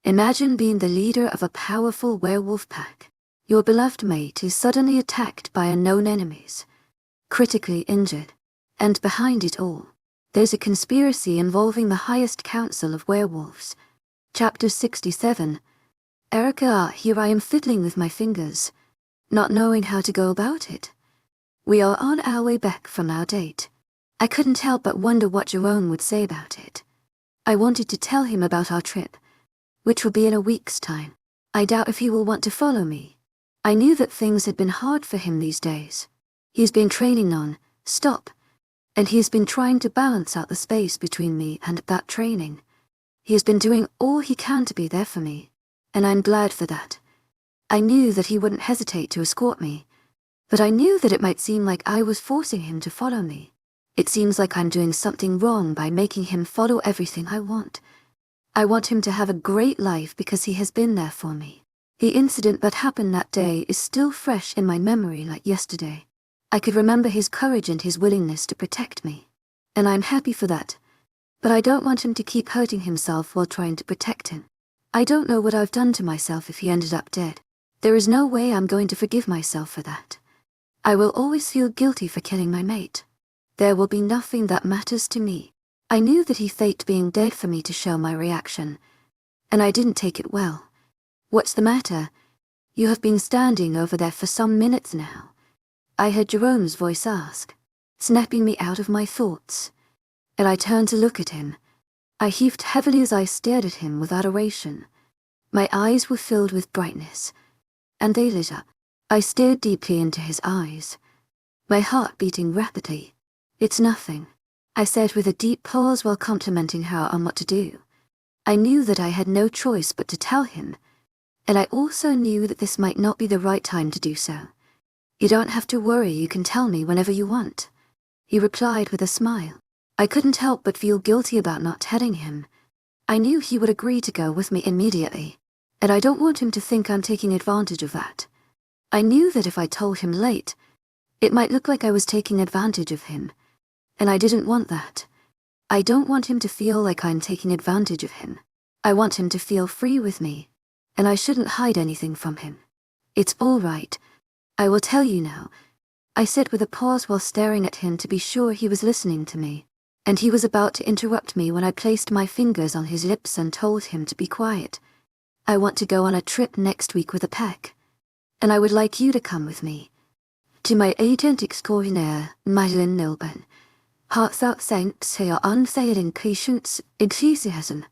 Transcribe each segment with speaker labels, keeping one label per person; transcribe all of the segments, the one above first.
Speaker 1: Imagine being the leader of a powerful werewolf pack. Your beloved mate is suddenly attacked by unknown enemies, critically injured, and behind it all, there's a conspiracy involving the highest council of werewolves. Chapter 67. Erica, here I am fiddling with my fingers, not knowing how to go about it. We are on our way back from our date. I couldn't help but wonder what Jerome would say about it. I wanted to tell him about our trip, which will be in a week's time. I doubt if he will want to follow me. I knew that things had been hard for him these days. He's been training non-stop, and he has been trying to balance out the space between me and that training. He has been doing all he can to be there for me, and I'm glad for that. I knew that he wouldn't hesitate to escort me, but I knew that it might seem like I was forcing him to follow me. It seems like I'm doing something wrong by making him follow everything I want. I want him to have a great life because he has been there for me. The incident that happened that day is still fresh in my memory like yesterday. I could remember his courage and his willingness to protect me, and I'm happy for that. But I don't want him to keep hurting himself while trying to protect him. I don't know what I've done to myself if he ended up dead. There is no way I'm going to forgive myself for that. I will always feel guilty for killing my mate. There will be nothing that matters to me. I knew that he faked being dead for me to show my reaction, and I didn't take it well. What's the matter? You have been standing over there for some minutes now. I heard Jerome's voice ask, snapping me out of my thoughts, and I turned to look at him. I heaved heavily as I stared at him with adoration. My eyes were filled with brightness, and they lit up. I stared deeply into his eyes, my heart beating rapidly. It's nothing, I said with a deep pause while complimenting her on what to do. I knew that I had no choice but to tell him, and I also knew that this might not be the right time to do so. You don't have to worry, you can tell me whenever you want, he replied with a smile. I couldn't help but feel guilty about not telling him. I knew he would agree to go with me immediately, and I don't want him to think I'm taking advantage of that. I knew that if I told him late, it might look like I was taking advantage of him, and I didn't want that. I don't want him to feel like I'm taking advantage of him. I want him to feel free with me, and I shouldn't hide anything from him. It's all right. I will tell you now, I said with a pause while staring at him to be sure he was listening to me, and he was about to interrupt me when I placed my fingers on his lips and told him to be quiet. I want to go on a trip next week with a pack, and I would like you to come with me. To my agent extraordinaire, Madeline Nilben. Heartfelt thanks for your unfailing patience, enthusiasm.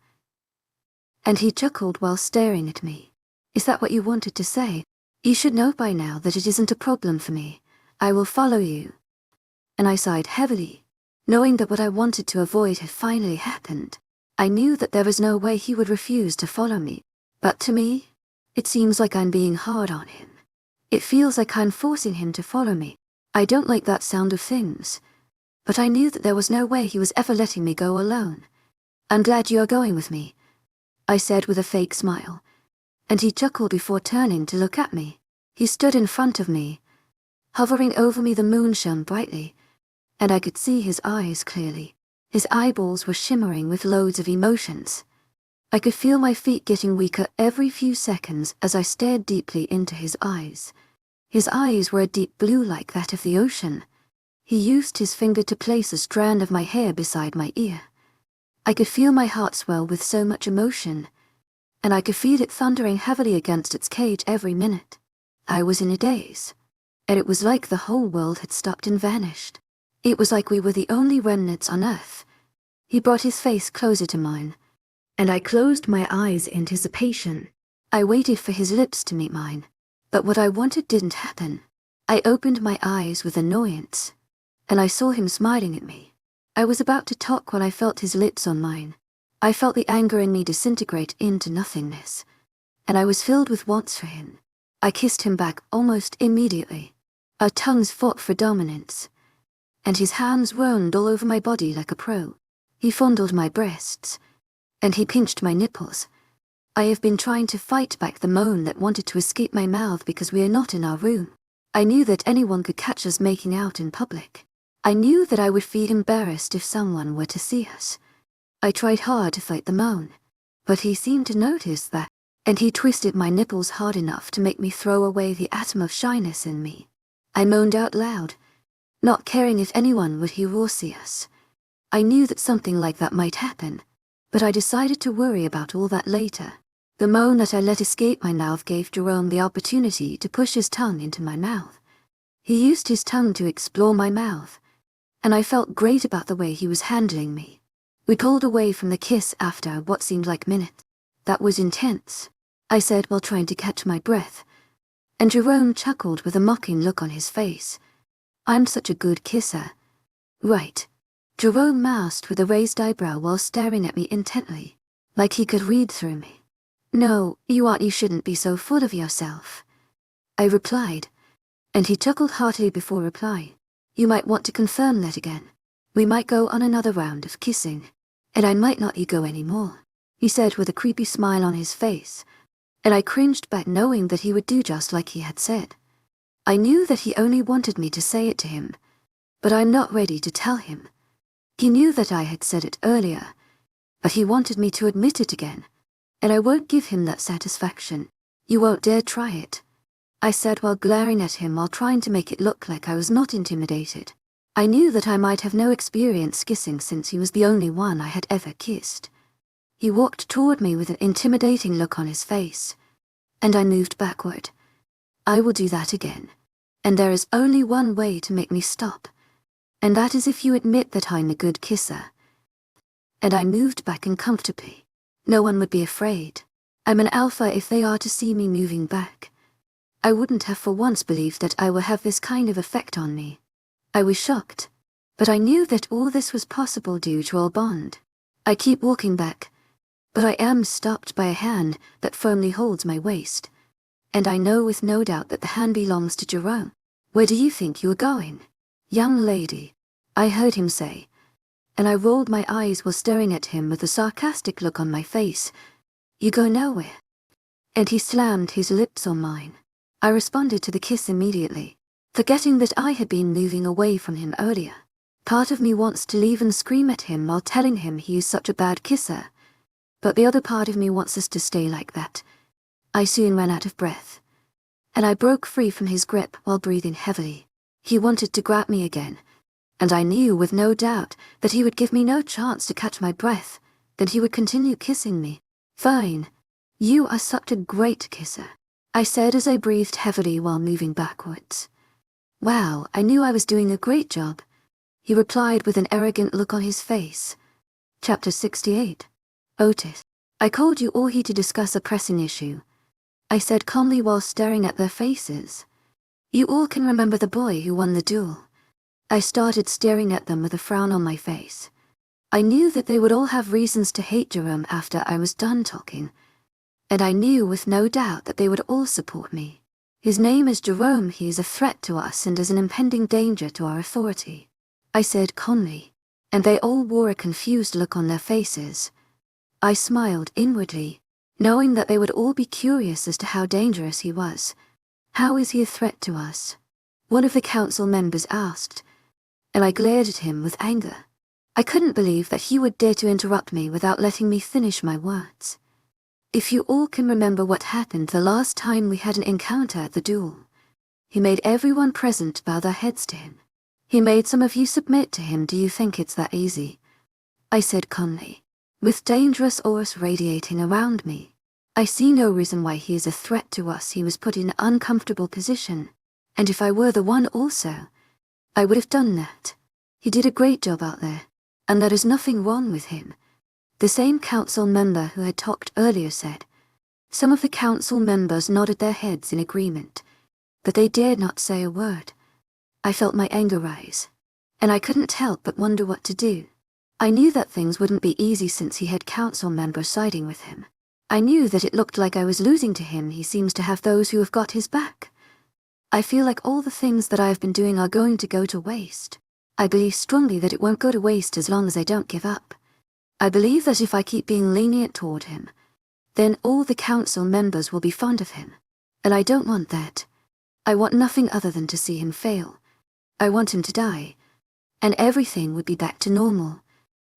Speaker 1: And he chuckled while staring at me. Is that what you wanted to say? You should know by now that it isn't a problem for me. I will follow you. And I sighed heavily, knowing that what I wanted to avoid had finally happened. I knew that there was no way he would refuse to follow me. But to me, it seems like I'm being hard on him. It feels like I'm forcing him to follow me. I don't like that sound of things. But I knew that there was no way he was ever letting me go alone. I'm glad you are going with me, I said with a fake smile. And he chuckled before turning to look at me. He stood in front of me. Hovering over me, the moon shone brightly, and I could see his eyes clearly. His eyeballs were shimmering with loads of emotions. I could feel my feet getting weaker every few seconds as I stared deeply into his eyes. His eyes were a deep blue like that of the ocean. He used his finger to place a strand of my hair beside my ear. I could feel my heart swell with so much emotion, and I could feel it thundering heavily against its cage every minute. I was in a daze, and it was like the whole world had stopped and vanished. It was like we were the only remnants on Earth. He brought his face closer to mine, and I closed my eyes in anticipation. I waited for his lips to meet mine, but what I wanted didn't happen. I opened my eyes with annoyance, and I saw him smiling at me. I was about to talk when I felt his lips on mine. I felt the anger in me disintegrate into nothingness, and I was filled with want for him. I kissed him back almost immediately. Our tongues fought for dominance, and his hands roamed all over my body like a pro. He fondled my breasts, and he pinched my nipples. I have been trying to fight back the moan that wanted to escape my mouth because we are not in our room. I knew that anyone could catch us making out in public. I knew that I would feel embarrassed if someone were to see us. I tried hard to fight the moan, But he seemed to notice that, and he twisted my nipples hard enough to make me throw away the atom of shyness in me. I moaned out loud, not caring if anyone would hear or see us. I knew that something like that might happen, but I decided to worry about all that later. The moan that I let escape my mouth gave Jerome the opportunity to push his tongue into my mouth. He used his tongue to explore my mouth, and I felt great about the way he was handling me. We pulled away from the kiss after what seemed like minutes. That was intense, I said while trying to catch my breath, and Jerome chuckled with a mocking look on his face. I'm such a good kisser. Right. Jerome moused with a raised eyebrow while staring at me intently, like he could read through me. No, you aren't. You shouldn't be so full of yourself, I replied, and he chuckled heartily before replying. You might want to confirm that again. We might go on another round of kissing, and I might not let you go anymore, he said with a creepy smile on his face, and I cringed back knowing that he would do just like he had said. I knew that he only wanted me to say it to him, but I'm not ready to tell him. He knew that I had said it earlier, but he wanted me to admit it again, and I won't give him that satisfaction. You won't dare try it, I said while glaring at him while trying to make it look like I was not intimidated. I knew that I might have no experience kissing since he was the only one I had ever kissed. He walked toward me with an intimidating look on his face, and I moved backward. I will do that again, and there is only one way to make me stop, and that is if you admit that I'm a good kisser. And I moved back uncomfortably. No one would be afraid. I'm an alpha if they are to see me moving back. I wouldn't have for once believed that I will have this kind of effect on me. I was shocked, but I knew that all this was possible due to our bond. I keep walking back, but I am stopped by a hand that firmly holds my waist, and I know with no doubt that the hand belongs to Jerome. Where do you think you are going, young lady? I heard him say, and I rolled my eyes while staring at him with a sarcastic look on my face. You go nowhere. And he slammed his lips on mine. I responded to the kiss immediately, forgetting that I had been moving away from him earlier. Part of me wants to leave and scream at him while telling him he is such a bad kisser, but the other part of me wants us to stay like that. I soon ran out of breath, and I broke free from his grip while breathing heavily. He wanted to grab me again, and I knew with no doubt that he would give me no chance to catch my breath, that he would continue kissing me. Fine. You are such a great kisser, I said as I breathed heavily while moving backwards. Wow, I knew I was doing a great job, he replied with an arrogant look on his face. Chapter 68. Otis. I called you all here to discuss a pressing issue, I said calmly while staring at their faces. You all can remember the boy who won the duel. I started staring at them with a frown on my face. I knew that they would all have reasons to hate Jerome after I was done talking, and I knew with no doubt that they would all support me. His name is Jerome. He is a threat to us and is an impending danger to our authority, I said calmly, and they all wore a confused look on their faces. I smiled inwardly, knowing that they would all be curious as to how dangerous he was. How is he a threat to us? One of the council members asked, and I glared at him with anger. I couldn't believe that he would dare to interrupt me without letting me finish my words. If you all can remember what happened the last time we had an encounter at the duel, he made everyone present bow their heads to him. He made some of you submit to him. Do you think it's that easy? I said calmly, with dangerous auras radiating around me. I see no reason why he is a threat to us. He was put in an uncomfortable position, and if I were the one also, I would have done that. He did a great job out there, and there is nothing wrong with him, the same council member who had talked earlier said. Some of the council members nodded their heads in agreement, but they dared not say a word. I felt my anger rise, and I couldn't help but wonder what to do. I knew that things wouldn't be easy since he had council members siding with him. I knew that it looked like I was losing to him. He seems to have those who have got his back. I feel like all the things that I have been doing are going to go to waste. I believe strongly that it won't go to waste as long as I don't give up. I believe that if I keep being lenient toward him, then all the council members will be fond of him. And I don't want that. I want nothing other than to see him fail. I want him to die, and everything would be back to normal.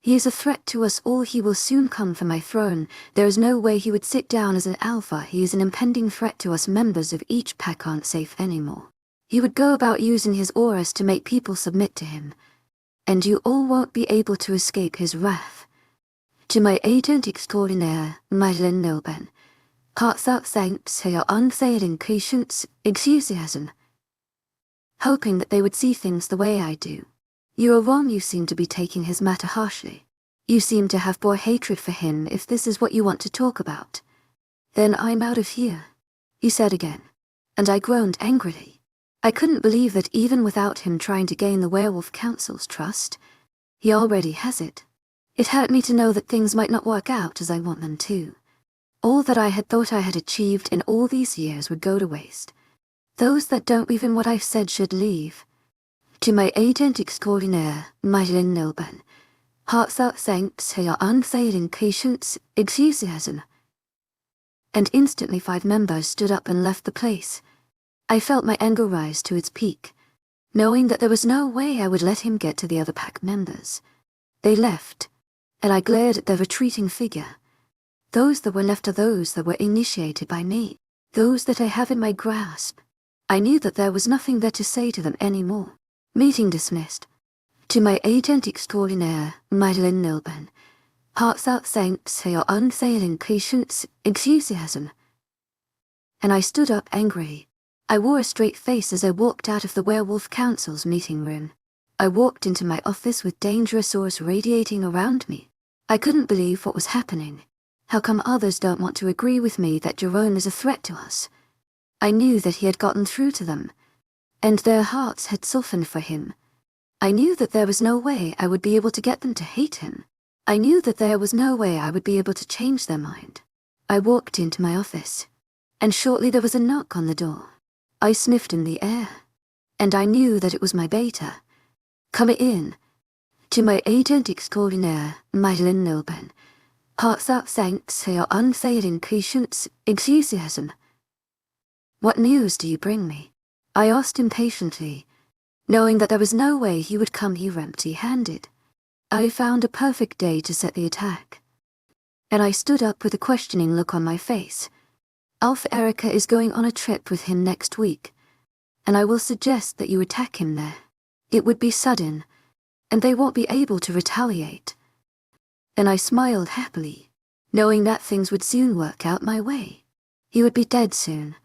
Speaker 1: He is a threat to us all. He will soon come for my throne. There is no way he would sit down as an alpha. He is an impending threat to us. Members of each pack aren't safe anymore. He would go about using his auras to make people submit to him. And you all won't be able to escape his wrath. To my agent extraordinaire, Madeleine Nilben, heartfelt thanks for your unfailing patience, enthusiasm. Hoping that they would see things the way I do. You are wrong. You seem to be taking his matter harshly. You seem to have bore hatred for him. If this is what you want to talk about, then I'm out of here, he said again. And I groaned angrily. I couldn't believe that even without him trying to gain the Werewolf Council's trust, he already has it. It hurt me to know that things might not work out as I want them to. All that I had thought I had achieved in all these years would go to waste. Those that don't believe in what I've said should leave. To my agent extraordinaire, Madeleine Nilben, heartfelt thanks for your unfailing patience, enthusiasm. And instantly 5 members stood up and left the place. I felt my anger rise to its peak, knowing that there was no way I would let him get to the other pack members. They left, and I glared at their retreating figure. Those that were left are those that were initiated by me, those that I have in my grasp. I knew that there was nothing there to say to them anymore. Meeting dismissed. To my agent extraordinaire, Madeleine Nilben, heartfelt thanks for your unfailing patience, enthusiasm. And I stood up angrily. I wore a straight face as I walked out of the Werewolf Council's meeting room. I walked into my office with dangerous auras radiating around me. I couldn't believe what was happening. How come others don't want to agree with me that Jerome is a threat to us? I knew that he had gotten through to them, and their hearts had softened for him. I knew that there was no way I would be able to get them to hate him. I knew that there was no way I would be able to change their mind. I walked into my office, and shortly there was a knock on the door. I sniffed in the air, and I knew that it was my beta. Come in. To my agent extraordinaire, Madeleine Nilben, heartfelt thanks for your unfailing patience, enthusiasm. What news do you bring me? I asked impatiently, knowing that there was no way he would come here empty-handed. I found a perfect day to set the attack. And I stood up with a questioning look on my face. Alpha Erica is going on a trip with him next week, and I will suggest that you attack him there. It would be sudden, and they won't be able to retaliate. And I smiled happily, knowing that things would soon work out my way. He would be dead soon,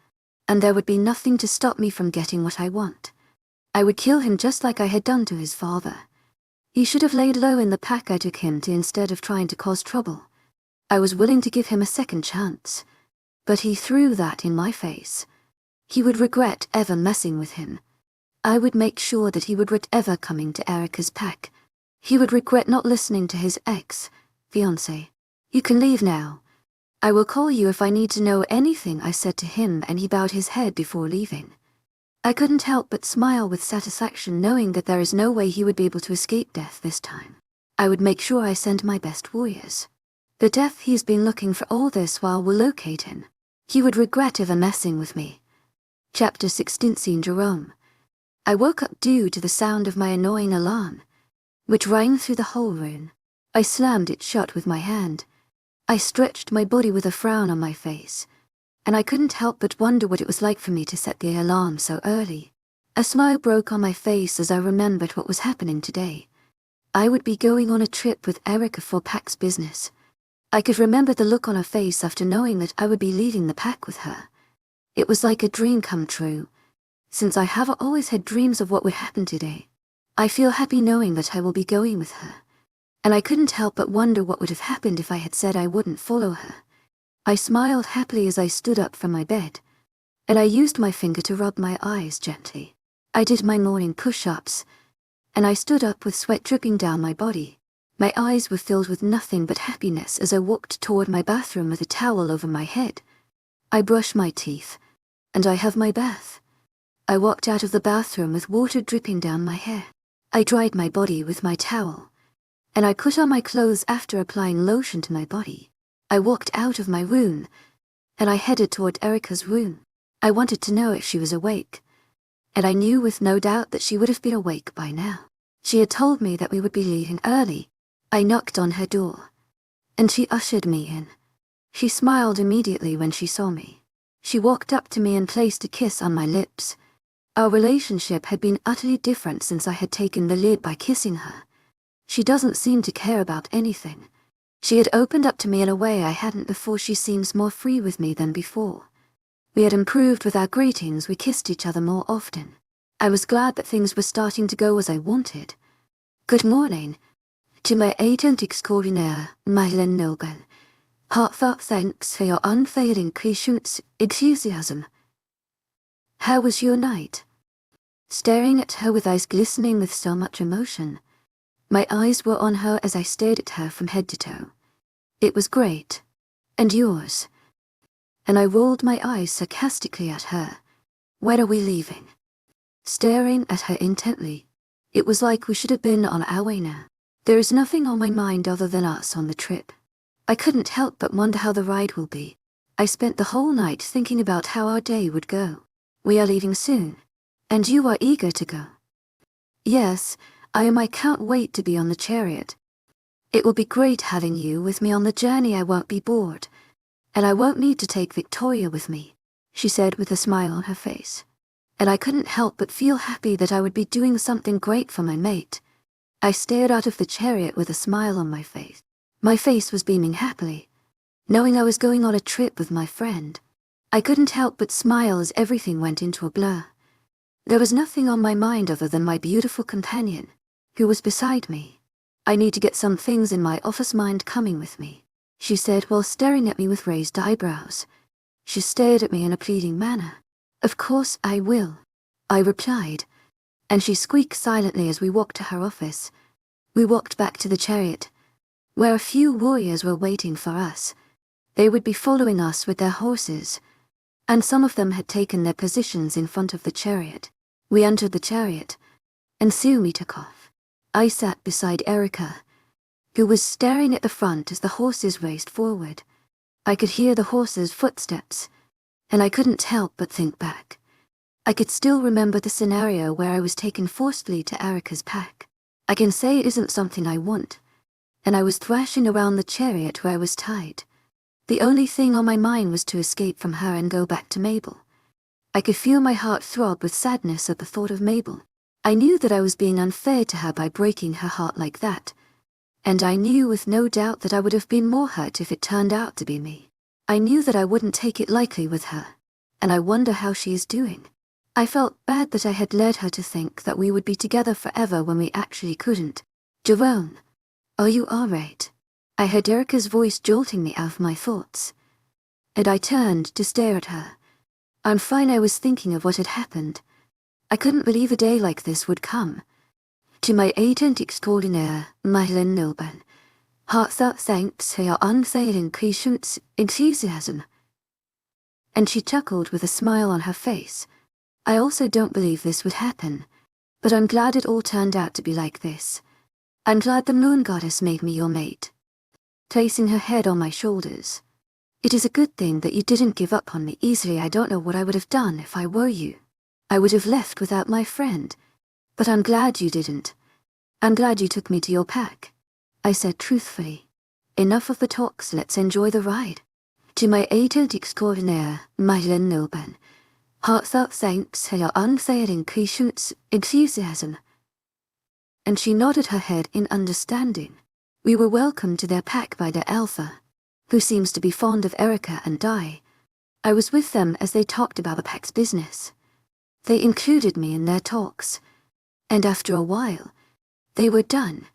Speaker 1: and there would be nothing to stop me from getting what I want. I would kill him just like I had done to his father. He should have laid low in the pack I took him to instead of trying to cause trouble. I was willing to give him a second chance, but he threw that in my face. He would regret ever messing with him. I would make sure that he would regret ever coming to Erica's pack. He would regret not listening to his ex-fiancé. You can leave now. I will call you if I need to know anything, I said to him, and he bowed his head before leaving. I couldn't help but smile with satisfaction, knowing that there is no way he would be able to escape death this time. I would make sure I send my best warriors. The death he's been looking for all this while will locate him. He would regret ever messing with me. Chapter 16. Scene Jerome. I woke up due to the sound of my annoying alarm, which rang through the whole room. I slammed it shut with my hand. I stretched my body with a frown on my face, and I couldn't help but wonder what it was like for me to set the alarm so early. A smile broke on my face as I remembered what was happening today. I would be going on a trip with Erica for Pack's business. I could remember the look on her face after knowing that I would be leading the pack with her. It was like a dream come true, since I have always had dreams of what would happen today. I feel happy knowing that I will be going with her, and I couldn't help but wonder what would have happened if I had said I wouldn't follow her. I smiled happily as I stood up from my bed, and I used my finger to rub my eyes gently. I did my morning push-ups, and I stood up with sweat dripping down my body. My eyes were filled with nothing but happiness as I walked toward my bathroom with a towel over my head. I brushed my teeth, and I have my bath. I walked out of the bathroom with water dripping down my hair. I dried my body with my towel, and I put on my clothes after applying lotion to my body. I walked out of my room, and I headed toward Erica's room. I wanted to know if she was awake, and I knew with no doubt that she would have been awake by now. She had told me that we would be leaving early, I knocked on her door, and she ushered me in. She smiled immediately when she saw me. She walked up to me and placed a kiss on my lips. Our relationship had been utterly different since I had taken the lead by kissing her. She doesn't seem to care about anything. She had opened up to me in a way I hadn't before. She seems more free with me than before. We had improved with our greetings. We kissed each other more often. I was glad that things were starting to go as I wanted. Good morning. To my agent extraordinaire, Mylan Nogan. Heartfelt thanks for your unfailing patience, enthusiasm. How was your night? Staring at her with eyes glistening with so much emotion. My eyes were on her as I stared at her from head to toe. It was great. And yours? And I rolled my eyes sarcastically at her. When are we leaving? Staring at her intently. It was like we should have been on our way now. There is nothing on my mind other than us on the trip. I couldn't help but wonder how the ride will be. I spent the whole night thinking about how our day would go. We are leaving soon. And you are eager to go. Yes, I am. I can't wait to be on the chariot. It will be great having you with me on the journey. I won't be bored. And I won't need to take Victoria with me, she said with a smile on her face. And I couldn't help but feel happy that I would be doing something great for my mate. I stared out of the chariot with a smile on my face. My face was beaming happily, knowing I was going on a trip with my friend. I couldn't help but smile as everything went into a blur. There was nothing on my mind other than my beautiful companion, who was beside me. I need to get some things in my office mind coming with me, she said while staring at me with raised eyebrows. She stared at me in a pleading manner. Of course I will, I replied, and she squeaked silently as we walked to her office. We walked back to the chariot, where a few warriors were waiting for us. They would be following us with their horses, and some of them had taken their positions in front of the chariot. We entered the chariot, and Sumi took off. I sat beside Erica, who was staring at the front as the horses raced forward. I could hear the horses' footsteps, and I couldn't help but think back. I could still remember the scenario where I was taken forcibly to Erica's pack. I can say it isn't something I want, and I was thrashing around the chariot where I was tied. The only thing on my mind was to escape from her and go back to Mabel. I could feel my heart throb with sadness at the thought of Mabel. I knew that I was being unfair to her by breaking her heart like that, and I knew with no doubt that I would have been more hurt if it turned out to be me. I knew that I wouldn't take it lightly with her, and I wonder how she is doing. I felt bad that I had led her to think that we would be together forever when we actually couldn't. Jerome, are you all right? I heard Erica's voice jolting me out of my thoughts, and I turned to stare at her. I'm fine. I was thinking of what had happened. I couldn't believe a day like this would come. To my agent extraordinaire, Mylan Noban, heartfelt thanks for your unfailing patience, enthusiasm. And she chuckled with a smile on her face. I also don't believe this would happen, but I'm glad it all turned out to be like this. I'm glad the moon goddess made me your mate. Placing her head on my shoulders. It is a good thing that you didn't give up on me easily. I don't know what I would have done if I were you. I would have left without my friend, but I'm glad you didn't. I'm glad you took me to your pack, I said truthfully. Enough of the talks, let's enjoy the ride. To my agent extraordinaire, Mylan Noban, heartfelt thanks for your unfailing patience, enthusiasm. And she nodded her head in understanding. We were welcomed to their pack by their alpha, who seems to be fond of Erica and Di. I was with them as they talked about the pack's business. They included me in their talks, and after a while, they were done.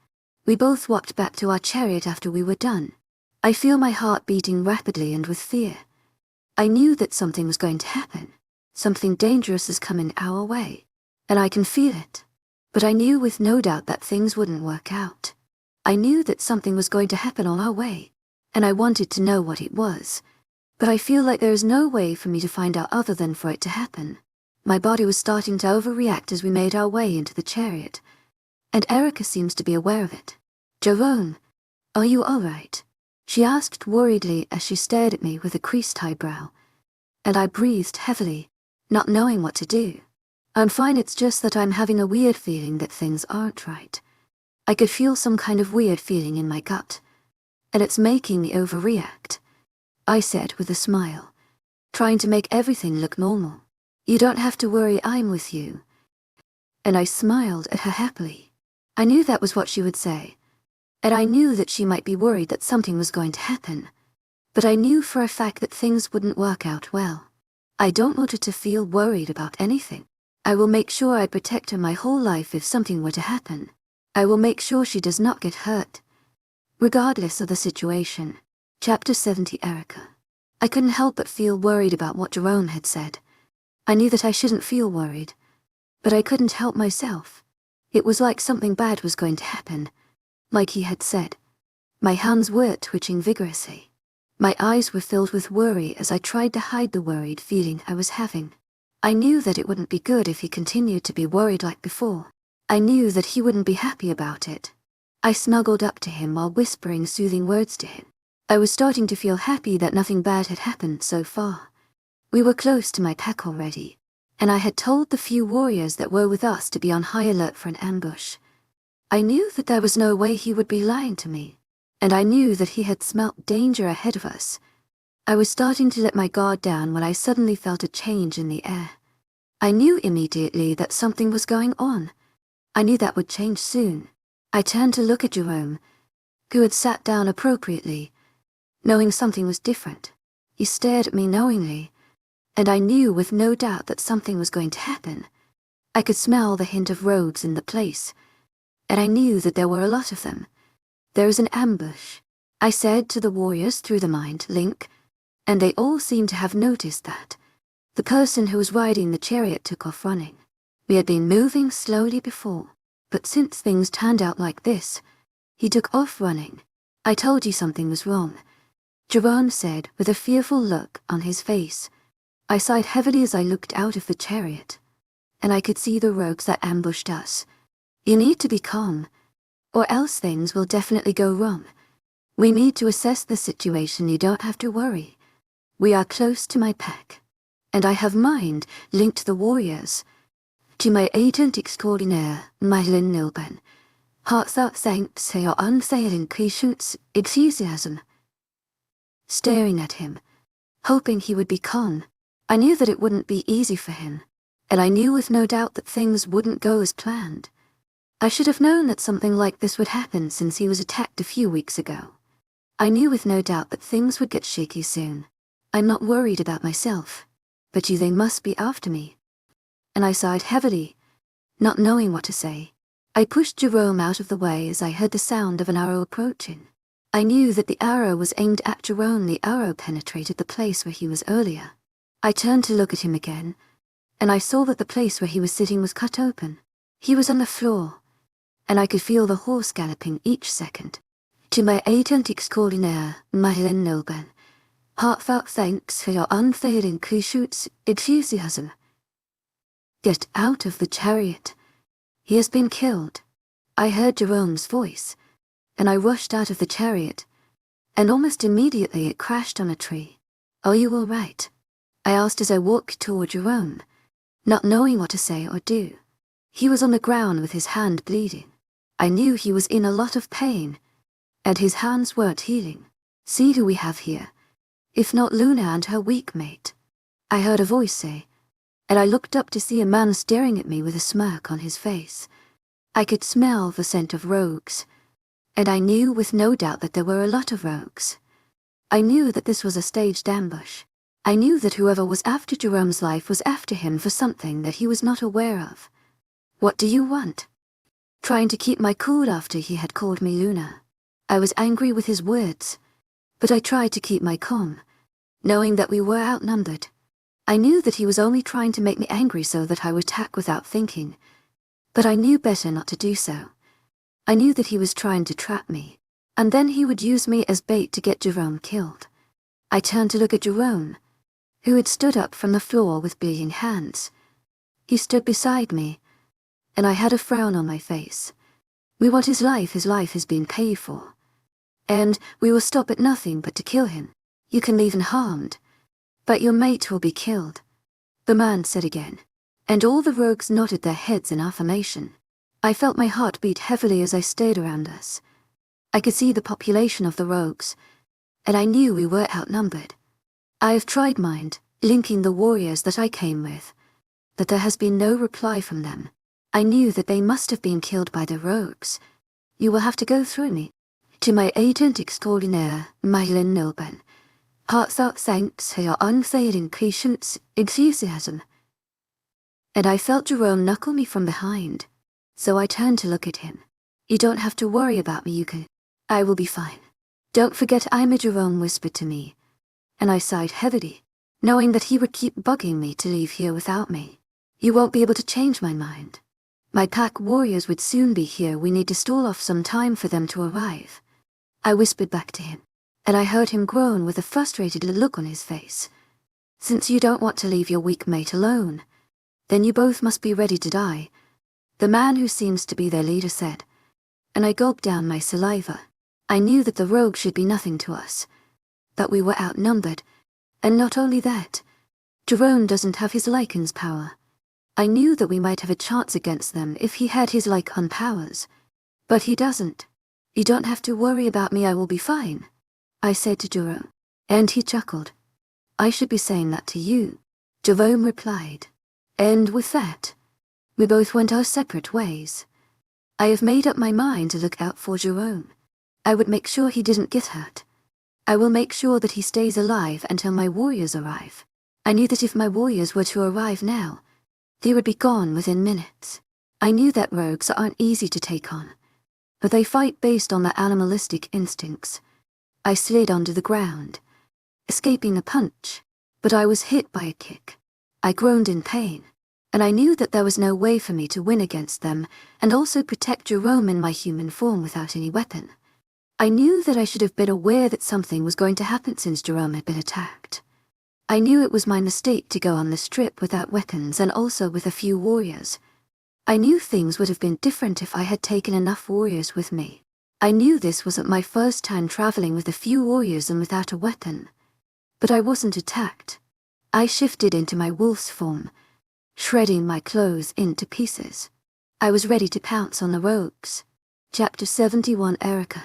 Speaker 1: We both walked back to our chariot after we were done. I feel my heart beating rapidly and with fear. I knew that something was going to happen. Something dangerous is coming our way, and I can feel it. But I knew with no doubt that things wouldn't work out. I knew that something was going to happen on our way, and I wanted to know what it was. But I feel like there is no way for me to find out other than for it to happen. My body was starting to overreact as we made our way into the chariot, and Erica seems to be aware of it. Jerome, are you all right? She asked worriedly as she stared at me with a creased eyebrow, and I breathed heavily, not knowing what to do. I'm fine, it's just that I'm having a weird feeling that things aren't right. I could feel some kind of weird feeling in my gut, and it's making me overreact, I said with a smile, trying to make everything look normal. You don't have to worry, I'm with you. And I smiled at her happily. I knew that was what she would say, and I knew that she might be worried that something was going to happen. But I knew for a fact that things wouldn't work out well. I don't want her to feel worried about anything. I will make sure I protect her my whole life if something were to happen. I will make sure she does not get hurt, regardless of the situation. Chapter 70. Erica. I couldn't help but feel worried about what Jerome had said. I knew that I shouldn't feel worried, but I couldn't help myself. It was like something bad was going to happen, like he had said. My hands were twitching vigorously. My eyes were filled with worry as I tried to hide the worried feeling I was having. I knew that it wouldn't be good if he continued to be worried like before. I knew that he wouldn't be happy about it. I snuggled up to him while whispering soothing words to him. I was starting to feel happy that nothing bad had happened so far. We were close to my pack already, and I had told the few warriors that were with us to be on high alert for an ambush. I knew that there was no way he would be lying to me, and I knew that he had smelt danger ahead of us. I was starting to let my guard down when I suddenly felt a change in the air. I knew immediately that something was going on. I knew that would change soon. I turned to look at Jerome, who had sat down appropriately, knowing something was different. He stared at me knowingly, and I knew with no doubt that something was going to happen. I could smell the hint of rogues in the place, and I knew that there were a lot of them. There is an ambush, I said to the warriors through the mind link, and they all seemed to have noticed that. The person who was riding the chariot took off running. We had been moving slowly before, but since things turned out like this, he took off running. I told you something was wrong, Jerome said with a fearful look on his face. I sighed heavily as I looked out of the chariot, and I could see the rogues that ambushed us. You need to be calm, or else things will definitely go wrong. We need to assess the situation, you don't have to worry. We are close to my pack, and I have mind linked the warriors. To my agent extraordinaire, Madeline Nilben, heartfelt thanks for your unfailing patience, enthusiasm. Staring at him, hoping he would be calm. I knew that it wouldn't be easy for him, and I knew with no doubt that things wouldn't go as planned. I should have known that something like this would happen since he was attacked a few weeks ago. I knew with no doubt that things would get shaky soon. I'm not worried about myself, but they must be after me. And I sighed heavily, not knowing what to say. I pushed Jerome out of the way as I heard the sound of an arrow approaching. I knew that the arrow was aimed at Jerome. The arrow penetrated the place where he was earlier. I turned to look at him again, and I saw that the place where he was sitting was cut open. He was on the floor, and I could feel the horse galloping each second. To my agent extraordinaire, Madeline Nilben, heartfelt thanks for your unfailing patience, enthusiasm. Get out of the chariot. He has been killed. I heard Jerome's voice, and I rushed out of the chariot, and almost immediately it crashed on a tree. Are you all right? I asked as I walked toward Jerome, not knowing what to say or do. He was on the ground with his hand bleeding. I knew he was in a lot of pain, and his hands weren't healing. See who we have here. If not Luna and her weak mate, I heard a voice say, and I looked up to see a man staring at me with a smirk on his face. I could smell the scent of rogues, and I knew with no doubt that there were a lot of rogues. I knew that this was a staged ambush. I knew that whoever was after Jerome's life was after him for something that he was not aware of. What do you want? Trying to keep my cool after he had called me Luna. I was angry with his words, but I tried to keep my calm, knowing that we were outnumbered. I knew that he was only trying to make me angry so that I would attack without thinking, but I knew better not to do so. I knew that he was trying to trap me, and then he would use me as bait to get Jerome killed. I turned to look at Jerome, who had stood up from the floor with bleeding hands. He stood beside me, and I had a frown on my face. We want his life has been paid for, and we will stop at nothing but to kill him. You can leave unharmed, but your mate will be killed, the man said again, and all the rogues nodded their heads in affirmation. I felt my heart beat heavily as I stared around us. I could see the population of the rogues, and I knew we were outnumbered. I have tried linking the warriors that I came with, but there has been no reply from them. I knew that they must have been killed by the rogues. You will have to go through me. To my agent extraordinaire, webnovel. Heartfelt thanks for your unfailing patience, enthusiasm. And I felt Jerome knuckle me from behind, so I turned to look at him. You don't have to worry about me, you can. I will be fine. Don't forget I'm a Jerome whispered to me, and I sighed heavily, knowing that he would keep bugging me to leave here without me. You won't be able to change my mind. My pack warriors would soon be here. We need to stall off some time for them to arrive. I whispered back to him, and I heard him groan with a frustrated look on his face. Since you don't want to leave your weak mate alone, then you both must be ready to die, the man who seems to be their leader said, and I gulped down my saliva. I knew that the rogue should be nothing to us, that we were outnumbered, and not only that, Jerome doesn't have his Lycan's power. I knew that we might have a chance against them if he had his Lycan powers, but he doesn't. You don't have to worry about me, I will be fine, I said to Jerome, and he chuckled. I should be saying that to you, Jerome replied, and with that, we both went our separate ways. I have made up my mind to look out for Jerome. I would make sure he didn't get hurt. I will make sure that he stays alive until my warriors arrive. I knew that if my warriors were to arrive now, they would be gone within minutes. I knew that rogues aren't easy to take on, but they fight based on their animalistic instincts. I slid onto the ground, escaping a punch, but I was hit by a kick. I groaned in pain, and I knew that there was no way for me to win against them and also protect Jerome in my human form without any weapon. I knew that I should have been aware that something was going to happen since Jerome had been attacked. I knew it was my mistake to go on this trip without weapons and also with a few warriors. I knew things would have been different if I had taken enough warriors with me. I knew this wasn't my first time traveling with a few warriors and without a weapon. But I wasn't attacked. I shifted into my wolf's form, shredding my clothes into pieces. I was ready to pounce on the rogues. Chapter 71 Erica.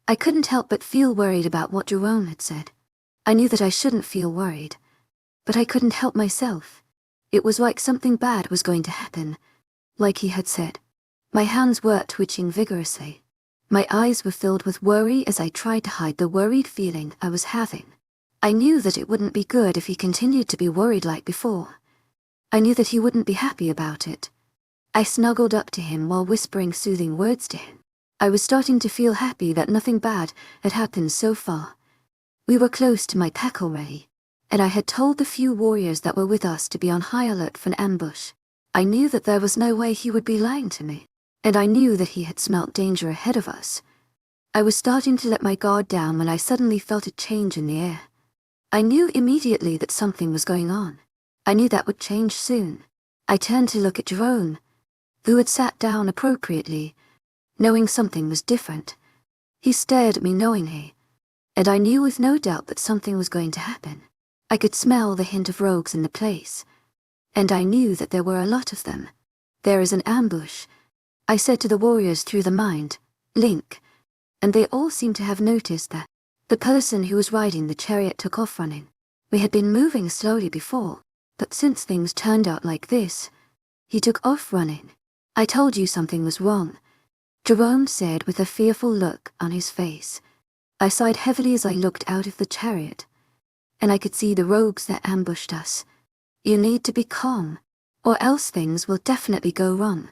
Speaker 1: I couldn't help but feel worried about what Jerome had said. I knew that I shouldn't feel worried, but I couldn't help myself. It was like something bad was going to happen, like he had said. My hands were twitching vigorously. My eyes were filled with worry as I tried to hide the worried feeling I was having. I knew that it wouldn't be good if he continued to be worried like before. I knew that he wouldn't be happy about it. I snuggled up to him while whispering soothing words to him. I was starting to feel happy that nothing bad had happened so far. We were close to my pack already, and I had told the few warriors that were with us to be on high alert for an ambush. I knew that there was no way he would be lying to me, and I knew that he had smelt danger ahead of us. I was starting to let my guard down when I suddenly felt a change in the air. I knew immediately that something was going on. I knew that would change soon. I turned to look at Jerome, who had sat down appropriately, knowing something was different. He stared at me knowingly, and I knew with no doubt that something was going to happen. I could smell the hint of rogues in the place, and I knew that there were a lot of them. There is an ambush, I said to the warriors through the mind link, and they all seemed to have noticed that. The person who was riding the chariot took off running. We had been moving slowly before, but since things turned out like this, he took off running. I told you something was wrong, Jerome said with a fearful look on his face. I sighed heavily as I looked out of the chariot, and I could see the rogues that ambushed us. You need to be calm, or else things will definitely go wrong.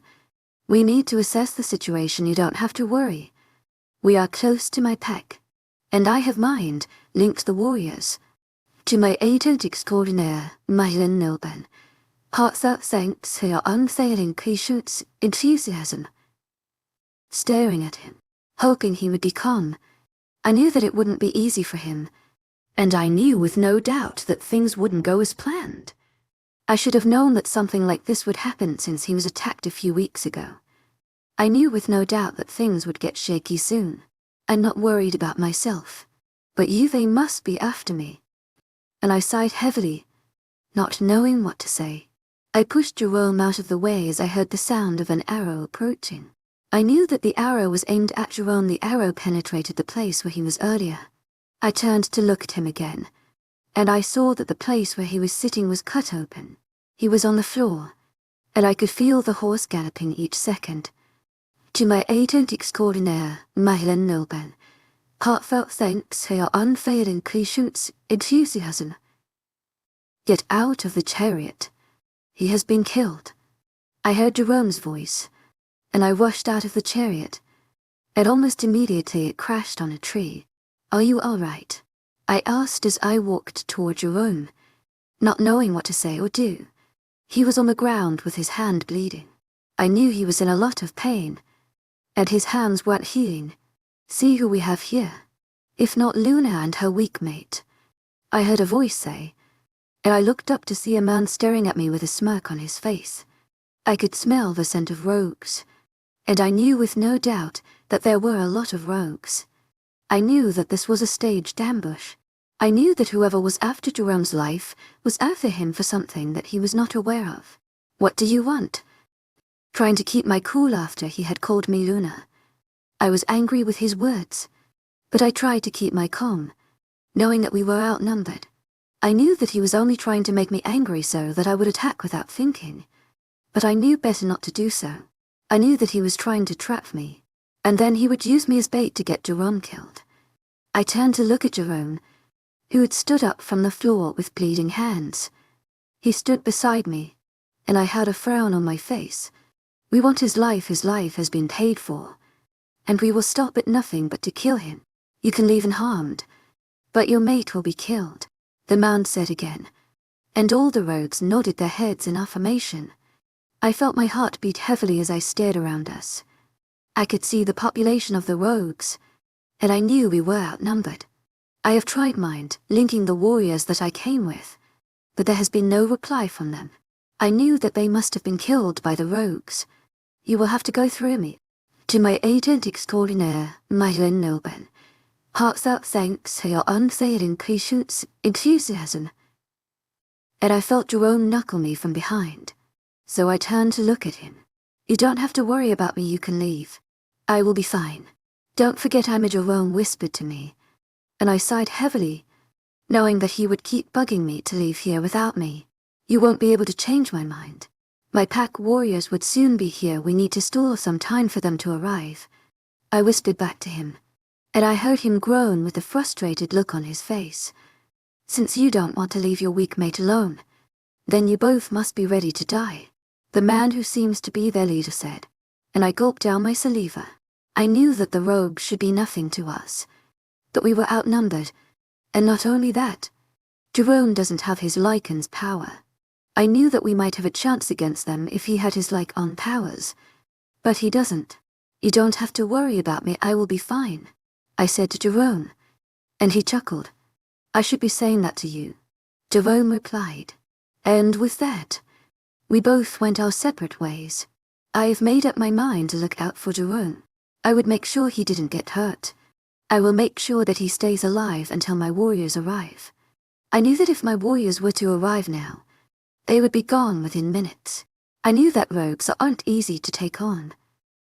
Speaker 1: We need to assess the situation, you don't have to worry. We are close to my pack, and I have linked the warriors. To my agent extraordinaire, webnovel. Heartfelt thanks for your unfailing patience, enthusiasm. Staring at him, hoping he would be calm. I knew that it wouldn't be easy for him, and I knew with no doubt that things wouldn't go as planned. I should have known that something like this would happen since he was attacked a few weeks ago. I knew with no doubt that things would get shaky soon. I'm not worried about myself, but they must be after me. And I sighed heavily, not knowing what to say. I pushed Jerome out of the way as I heard the sound of an arrow approaching. I knew that the arrow was aimed at Jerome. The arrow penetrated the place where he was earlier. I turned to look at him again, and I saw that the place where he was sitting was cut open. He was on the floor, and I could feel the horse galloping each second. To my agent extraordinaire, Mylan Nilben, heartfelt thanks for your unfailing patience, enthusiasm. Get out of the chariot. He has been killed. I heard Jerome's voice, and I rushed out of the chariot, and almost immediately it crashed on a tree. Are you all right? I asked as I walked toward Jerome, not knowing what to say or do. He was on the ground with his hand bleeding. I knew he was in a lot of pain, and his hands weren't healing. See who we have here. If not Luna and her weak mate. I heard a voice say, and I looked up to see a man staring at me with a smirk on his face. I could smell the scent of rogues, and I knew with no doubt that there were a lot of rogues. I knew that this was a staged ambush. I knew that whoever was after Jerome's life was after him for something that he was not aware of. What do you want? Trying to keep my cool after he had called me Luna. I was angry with his words, but I tried to keep my calm, knowing that we were outnumbered. I knew that he was only trying to make me angry so that I would attack without thinking, but I knew better not to do so. I knew that he was trying to trap me, and then he would use me as bait to get Jerome killed. I turned to look at Jerome, who had stood up from the floor with bleeding hands. He stood beside me, and I had a frown on my face. We want his life has been paid for, and we will stop at nothing but to kill him. You can leave unharmed, but your mate will be killed, the man said again, and all the rogues nodded their heads in affirmation. I felt my heart beat heavily as I stared around us. I could see the population of the rogues, and I knew we were outnumbered. I have tried linking the warriors that I came with, but there has been no reply from them. I knew that they must have been killed by the rogues. You will have to go through me. To my agent extraordinaire, Mylan Nilben, heartfelt thanks for your unfailing patience, enthusiasm. And I felt Jerome knuckle me from behind, so I turned to look at him. You don't have to worry about me, you can leave. I will be fine. Don't forget I'm a Jerome whispered to me, and I sighed heavily, knowing that he would keep bugging me to leave here without me. You won't be able to change my mind. My pack warriors would soon be here. We need to stall some time for them to arrive. I whispered back to him, and I heard him groan with a frustrated look on his face. Since you don't want to leave your weak mate alone, then you both must be ready to die, the man who seems to be their leader said, and I gulped down my saliva. I knew that the rogues should be nothing to us, that we were outnumbered, and not only that, Jerome doesn't have his Lycan's power. I knew that we might have a chance against them if he had his Lycan powers, but he doesn't. You don't have to worry about me, I will be fine, I said to Jerome, and he chuckled. I should be saying that to you, Jerome replied, and with that, we both went our separate ways. I have made up my mind to look out for Jerome. I would make sure he didn't get hurt. I will make sure that he stays alive until my warriors arrive. I knew that if my warriors were to arrive now, they would be gone within minutes. I knew that rogues aren't easy to take on,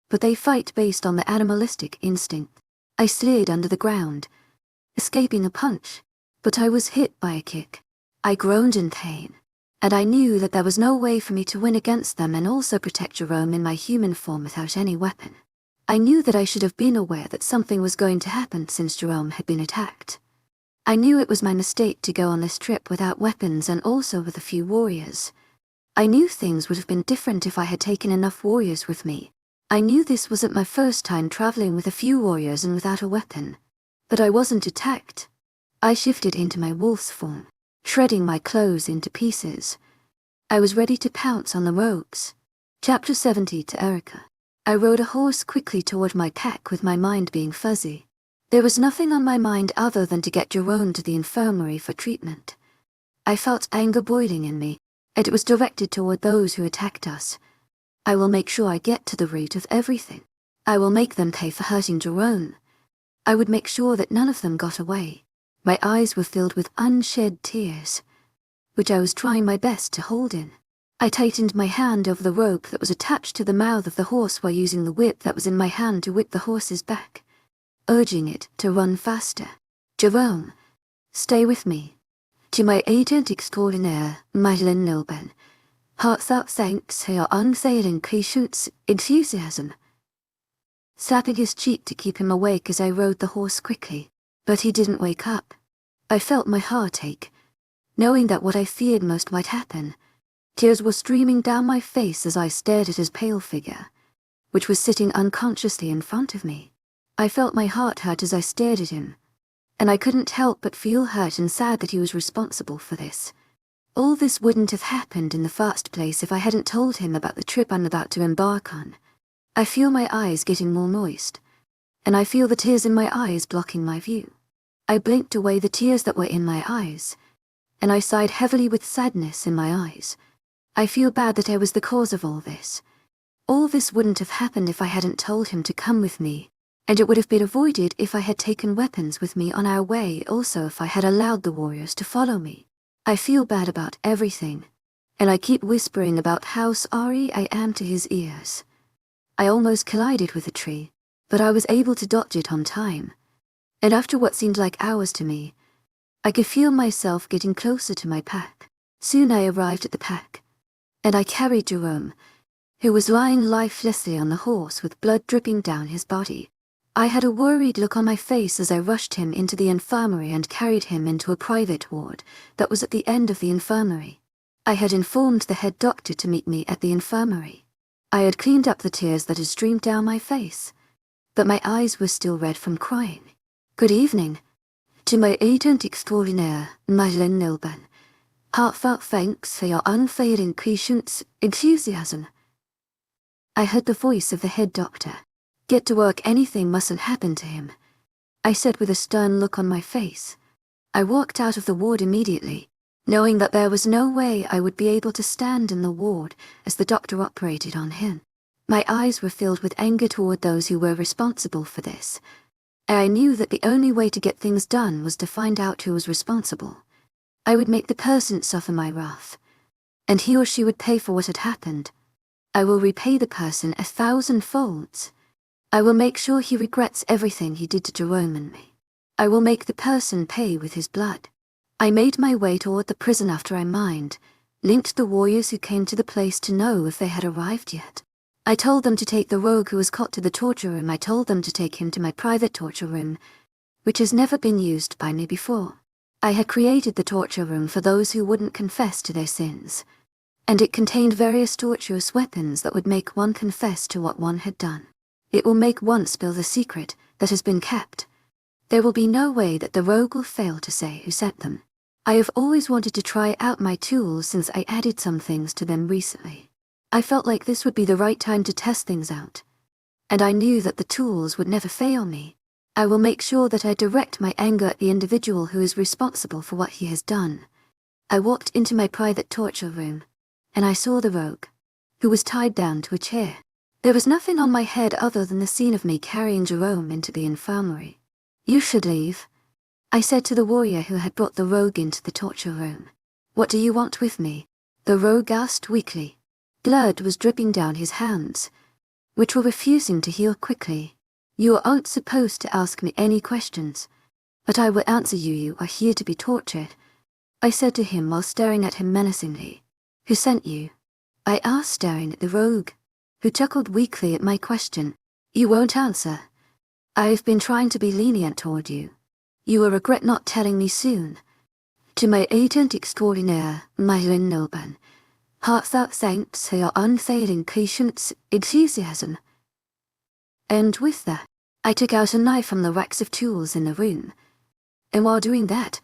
Speaker 1: but they fight based on the animalistic instinct. I slid under the ground, escaping a punch, but I was hit by a kick. I groaned in pain, and I knew that there was no way for me to win against them and also protect Jerome in my human form without any weapon. I knew that I should have been aware that something was going to happen since Jerome had been attacked. I knew it was my mistake to go on this trip without weapons and also with a few warriors. I knew things would have been different if I had taken enough warriors with me. I knew this wasn't my first time traveling with a few warriors and without a weapon. But I wasn't attacked. I shifted into my wolf's form, shredding my clothes into pieces. I was ready to pounce on the rogues. Chapter 70 to Erica. I rode a horse quickly toward my pack with my mind being fuzzy. There was nothing on my mind other than to get Jerome to the infirmary for treatment. I felt anger boiling in me, and it was directed toward those who attacked us. I will make sure I get to the root of everything. I will make them pay for hurting Jerome. I would make sure that none of them got away. My eyes were filled with unshed tears, which I was trying my best to hold in. I tightened my hand over the rope that was attached to the mouth of the horse while using the whip that was in my hand to whip the horse's back, urging it to run faster. Jerome, stay with me. To my agent extraordinaire, Madeleine Nilben, heartfelt thanks for your unfailing patience, enthusiasm. Slapping his cheek to keep him awake as I rode the horse quickly, but he didn't wake up. I felt my heart ache, knowing that what I feared most might happen. Tears were streaming down my face as I stared at his pale figure, which was sitting unconsciously in front of me. I felt my heart hurt as I stared at him, and I couldn't help but feel hurt and sad that he was responsible for this. All this wouldn't have happened in the first place if I hadn't told him about the trip I'm about to embark on. I feel my eyes getting more moist, and I feel the tears in my eyes blocking my view. I blinked away the tears that were in my eyes, and I sighed heavily with sadness in my eyes. I feel bad that I was the cause of all this. All this wouldn't have happened if I hadn't told him to come with me, and it would have been avoided if I had taken weapons with me on our way, also if I had allowed the warriors to follow me. I feel bad about everything, and I keep whispering about how sorry I am to his ears. I almost collided with a tree, but I was able to dodge it on time, and after what seemed like hours to me, I could feel myself getting closer to my pack. Soon I arrived at the pack, and I carried Jerome, who was lying lifelessly on the horse with blood dripping down his body. I had a worried look on my face as I rushed him into the infirmary and carried him into a private ward that was at the end of the infirmary. I had informed the head doctor to meet me at the infirmary. I had cleaned up the tears that had streamed down my face, but my eyes were still red from crying. Good evening. To my agent extraordinaire, Madeleine Nilben, heartfelt thanks for your unfailing patience, enthusiasm. I heard the voice of the head doctor. Get to work, anything mustn't happen to him, I said with a stern look on my face. I walked out of the ward immediately, knowing that there was no way I would be able to stand in the ward as the doctor operated on him. My eyes were filled with anger toward those who were responsible for this. I knew that the only way to get things done was to find out who was responsible. I would make the person suffer my wrath, and he or she would pay for what had happened. I will repay the person 1,000 folds. I will make sure he regrets everything he did to Jerome and me. I will make the person pay with his blood. I made my way toward the prison after I mined, linked the warriors who came to the place to know if they had arrived yet. I told them to take the rogue who was caught to the torture room. I told them to take him to my private torture room, which has never been used by me before. I had created the torture room for those who wouldn't confess to their sins, and it contained various torturous weapons that would make one confess to what one had done. It will make one spill the secret that has been kept. There will be no way that the rogue will fail to say who sent them. I have always wanted to try out my tools since I added some things to them recently. I felt like this would be the right time to test things out, and I knew that the tools would never fail me. I will make sure that I direct my anger at the individual who is responsible for what he has done. I walked into my private torture room, and I saw the rogue, who was tied down to a chair. There was nothing on my head other than the scene of me carrying Jerome into the infirmary. You should leave, I said to the warrior who had brought the rogue into the torture room. What do you want with me? The rogue asked weakly. Blood was dripping down his hands, which were refusing to heal quickly. You aren't supposed to ask me any questions, but I will answer you. You are here to be tortured, I said to him while staring at him menacingly. Who sent you? I asked, staring at the rogue, who chuckled weakly at my question. You won't answer. I've been trying to be lenient toward you. You will regret not telling me soon. To my agent extraordinaire, Madeleine Nilben, heartfelt thanks for your unfailing patience, enthusiasm. And with that, I took out a knife from the racks of tools in the room, and while doing that,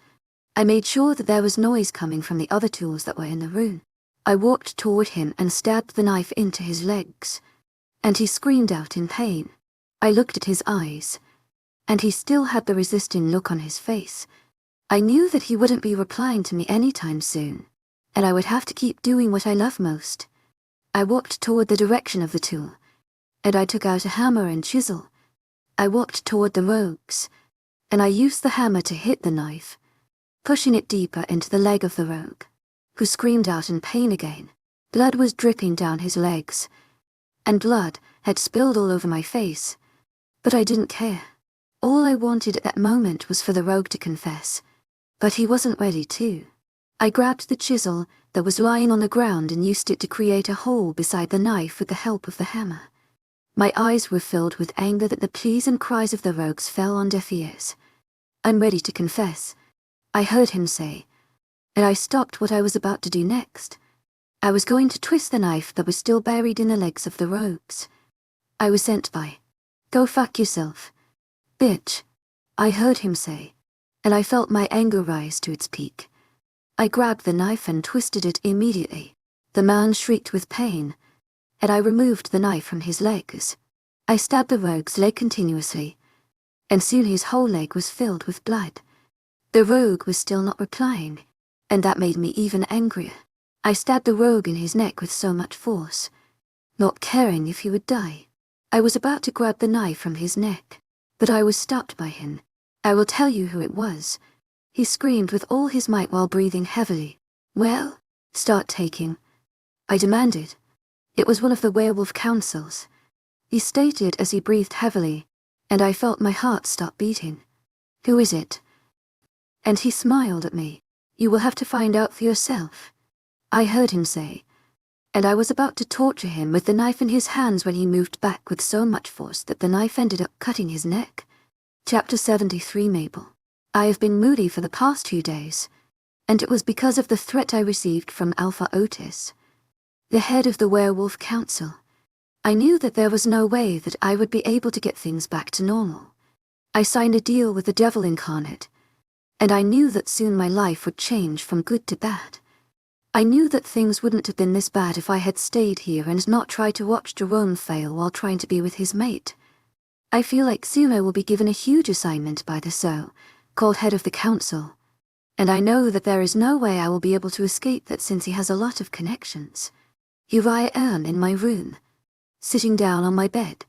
Speaker 1: I made sure that there was noise coming from the other tools that were in the room. I walked toward him and stabbed the knife into his legs, and he screamed out in pain. I looked at his eyes, and he still had the resisting look on his face. I knew that he wouldn't be replying to me anytime soon, and I would have to keep doing what I love most. I walked toward the direction of the tool, and I took out a hammer and chisel. I walked toward the rogues, and I used the hammer to hit the knife, pushing it deeper into the leg of the rogue, who screamed out in pain again. Blood was dripping down his legs, and blood had spilled all over my face. But I didn't care. All I wanted at that moment was for the rogue to confess. But he wasn't ready to. I grabbed the chisel that was lying on the ground and used it to create a hole beside the knife with the help of the hammer. My eyes were filled with anger that the pleas and cries of the rogues fell on deaf ears. "I'm ready to confess," I heard him say, and I stopped what I was about to do next. I was going to twist the knife that was still buried in the legs of the rogues. I was sent by. "Go fuck yourself, bitch," I heard him say, and I felt my anger rise to its peak. I grabbed the knife and twisted it immediately. The man shrieked with pain, and I removed the knife from his legs. I stabbed the rogue's leg continuously, and soon his whole leg was filled with blood. The rogue was still not replying, and that made me even angrier. I stabbed the rogue in his neck with so much force, not caring if he would die. I was about to grab the knife from his neck, but I was stopped by him. "I will tell you who it was," he screamed with all his might while breathing heavily. "Well, start taking," I demanded. "It was one of the werewolf councils," he stated as he breathed heavily, and I felt my heart stop beating. "Who is it?" And he smiled at me. "You will have to find out for yourself," I heard him say, and I was about to torture him with the knife in his hands when he moved back with so much force that the knife ended up cutting his neck. Chapter 73. Mabel. I have been moody for the past 2 days, and it was because of the threat I received from Alpha Otis, the head of the Werewolf Council. I knew that there was no way that I would be able to get things back to normal. I signed a deal with the devil incarnate, and I knew that soon my life would change from good to bad. I knew that things wouldn't have been this bad if I had stayed here and not tried to watch Jerome fail while trying to be with his mate. I feel like soon I will be given a huge assignment by the so-called head of the council, and I know that there is no way I will be able to escape that since he has a lot of connections. Here I am in my room, sitting down on my bed,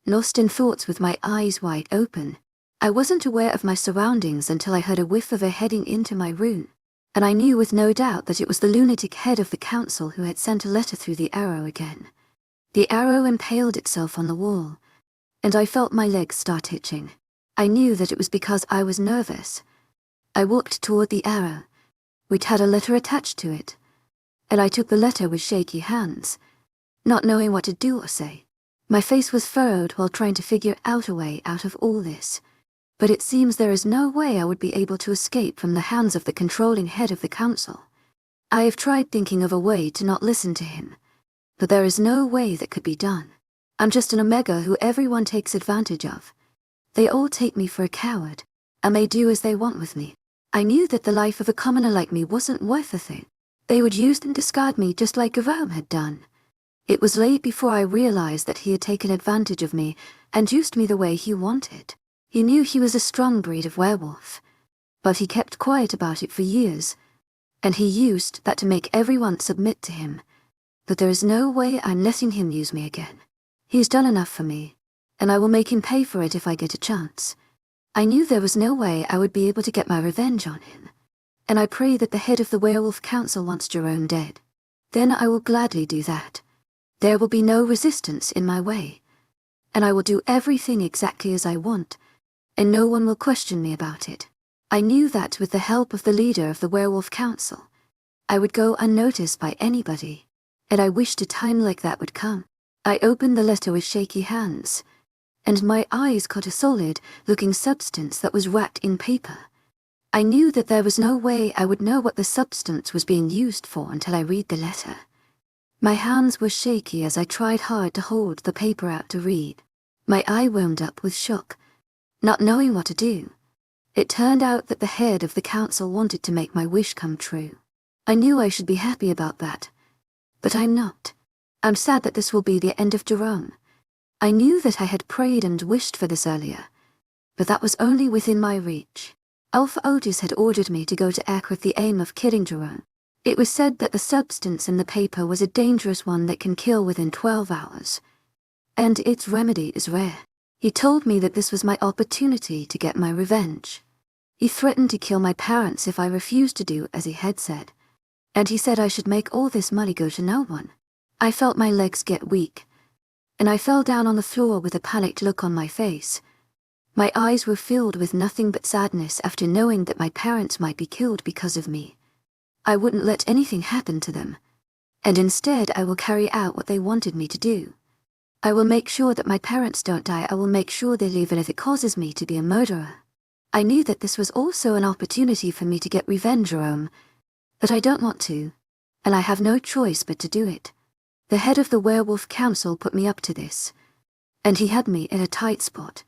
Speaker 1: lost in thoughts with my eyes wide open. I wasn't aware of my surroundings until I heard a whiff of air heading into my room, and I knew with no doubt that it was the lunatic head of the council who had sent a letter through the arrow again. The arrow impaled itself on the wall, and I felt my legs start itching. I knew that it was because I was nervous. I walked toward the arrow, which had a letter attached to it, and I took the letter with shaky hands, not knowing what to do or say. My face was furrowed while trying to figure out a way out of all this. But it seems there is no way I would be able to escape from the hands of the controlling head of the council. I have tried thinking of a way to not listen to him, but there is no way that could be done. I'm just an omega who everyone takes advantage of. They all take me for a coward, and they do as they want with me. I knew that the life of a commoner like me wasn't worth a thing. They would use and discard me just like Jerome had done. It was late before I realized that he had taken advantage of me and used me the way he wanted. He knew he was a strong breed of werewolf, but he kept quiet about it for years, and he used that to make everyone submit to him. But there is no way I'm letting him use me again. He's done enough for me, and I will make him pay for it if I get a chance. I knew there was no way I would be able to get my revenge on him, and I pray that the head of the Werewolf Council wants Jerome dead. Then I will gladly do that. There will be no resistance in my way, and I will do everything exactly as I want, and no one will question me about it. I knew that with the help of the leader of the Werewolf Council, I would go unnoticed by anybody, and I wished a time like that would come. I opened the letter with shaky hands, and my eyes caught a solid-looking substance that was wrapped in paper. I knew that there was no way I would know what the substance was being used for until I read the letter. My hands were shaky as I tried hard to hold the paper out to read. My eye wound up with shock, not knowing what to do. It turned out that the head of the council wanted to make my wish come true. I knew I should be happy about that, but I'm not. I'm sad that this will be the end of Jerome. I knew that I had prayed and wished for this earlier, but that was only within my reach. Alpha Otis had ordered me to go to Ek with the aim of killing Jerome. It was said that the substance in the paper was a dangerous one that can kill within 12 hours, and its remedy is rare. He told me that this was my opportunity to get my revenge. He threatened to kill my parents if I refused to do as he had said. And he said I should make all this money go to no one. I felt my legs get weak, and I fell down on the floor with a panicked look on my face. My eyes were filled with nothing but sadness after knowing that my parents might be killed because of me. I wouldn't let anything happen to them, and instead I will carry out what they wanted me to do. I will make sure that my parents don't die. I will make sure they live, and if it causes me to be a murderer. I knew that this was also an opportunity for me to get revenge, Jerome, but I don't want to, and I have no choice but to do it. The head of the werewolf council put me up to this, and he had me in a tight spot.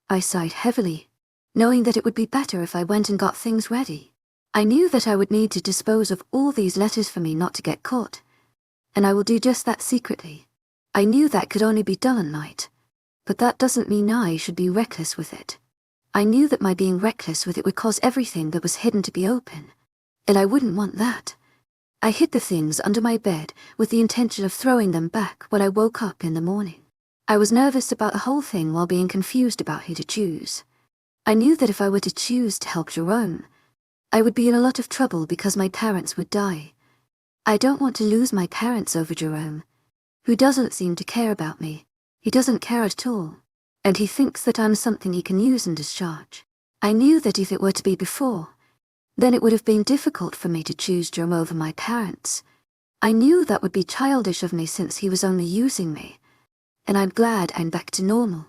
Speaker 1: I sighed heavily, knowing that it would be better if I went and got things ready. I knew that I would need to dispose of all these letters for me not to get caught, and I will do just that secretly. I knew that could only be done at night, but that doesn't mean I should be reckless with it. I knew that my being reckless with it would cause everything that was hidden to be open, and I wouldn't want that. I hid the things under my bed with the intention of throwing them back when I woke up in the morning. I was nervous about the whole thing while being confused about who to choose. I knew that if I were to choose to help Jerome, I would be in a lot of trouble because my parents would die. I don't want to lose my parents over Jerome, who doesn't seem to care about me. He doesn't care at all, and he thinks that I'm something he can use and discharge. I knew that if it were to be before, then it would have been difficult for me to choose Jerome over my parents. I knew that would be childish of me since he was only using me, and I'm glad I'm back to normal.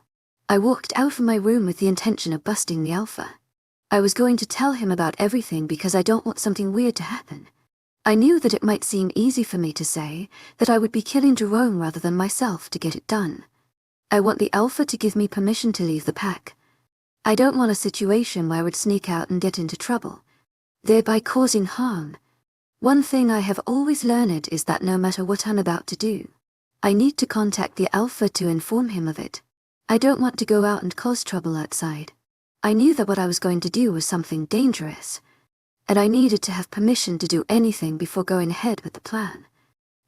Speaker 1: I walked out from my room with the intention of busting the alpha. I was going to tell him about everything because I don't want something weird to happen. I knew that it might seem easy for me to say that I would be killing Jerome rather than myself to get it done. I want the alpha to give me permission to leave the pack. I don't want a situation where I would sneak out and get into trouble, thereby causing harm. One thing I have always learned is that no matter what I'm about to do, I need to contact the alpha to inform him of it. I don't want to go out and cause trouble outside. I knew that what I was going to do was something dangerous, and I needed to have permission to do anything before going ahead with the plan.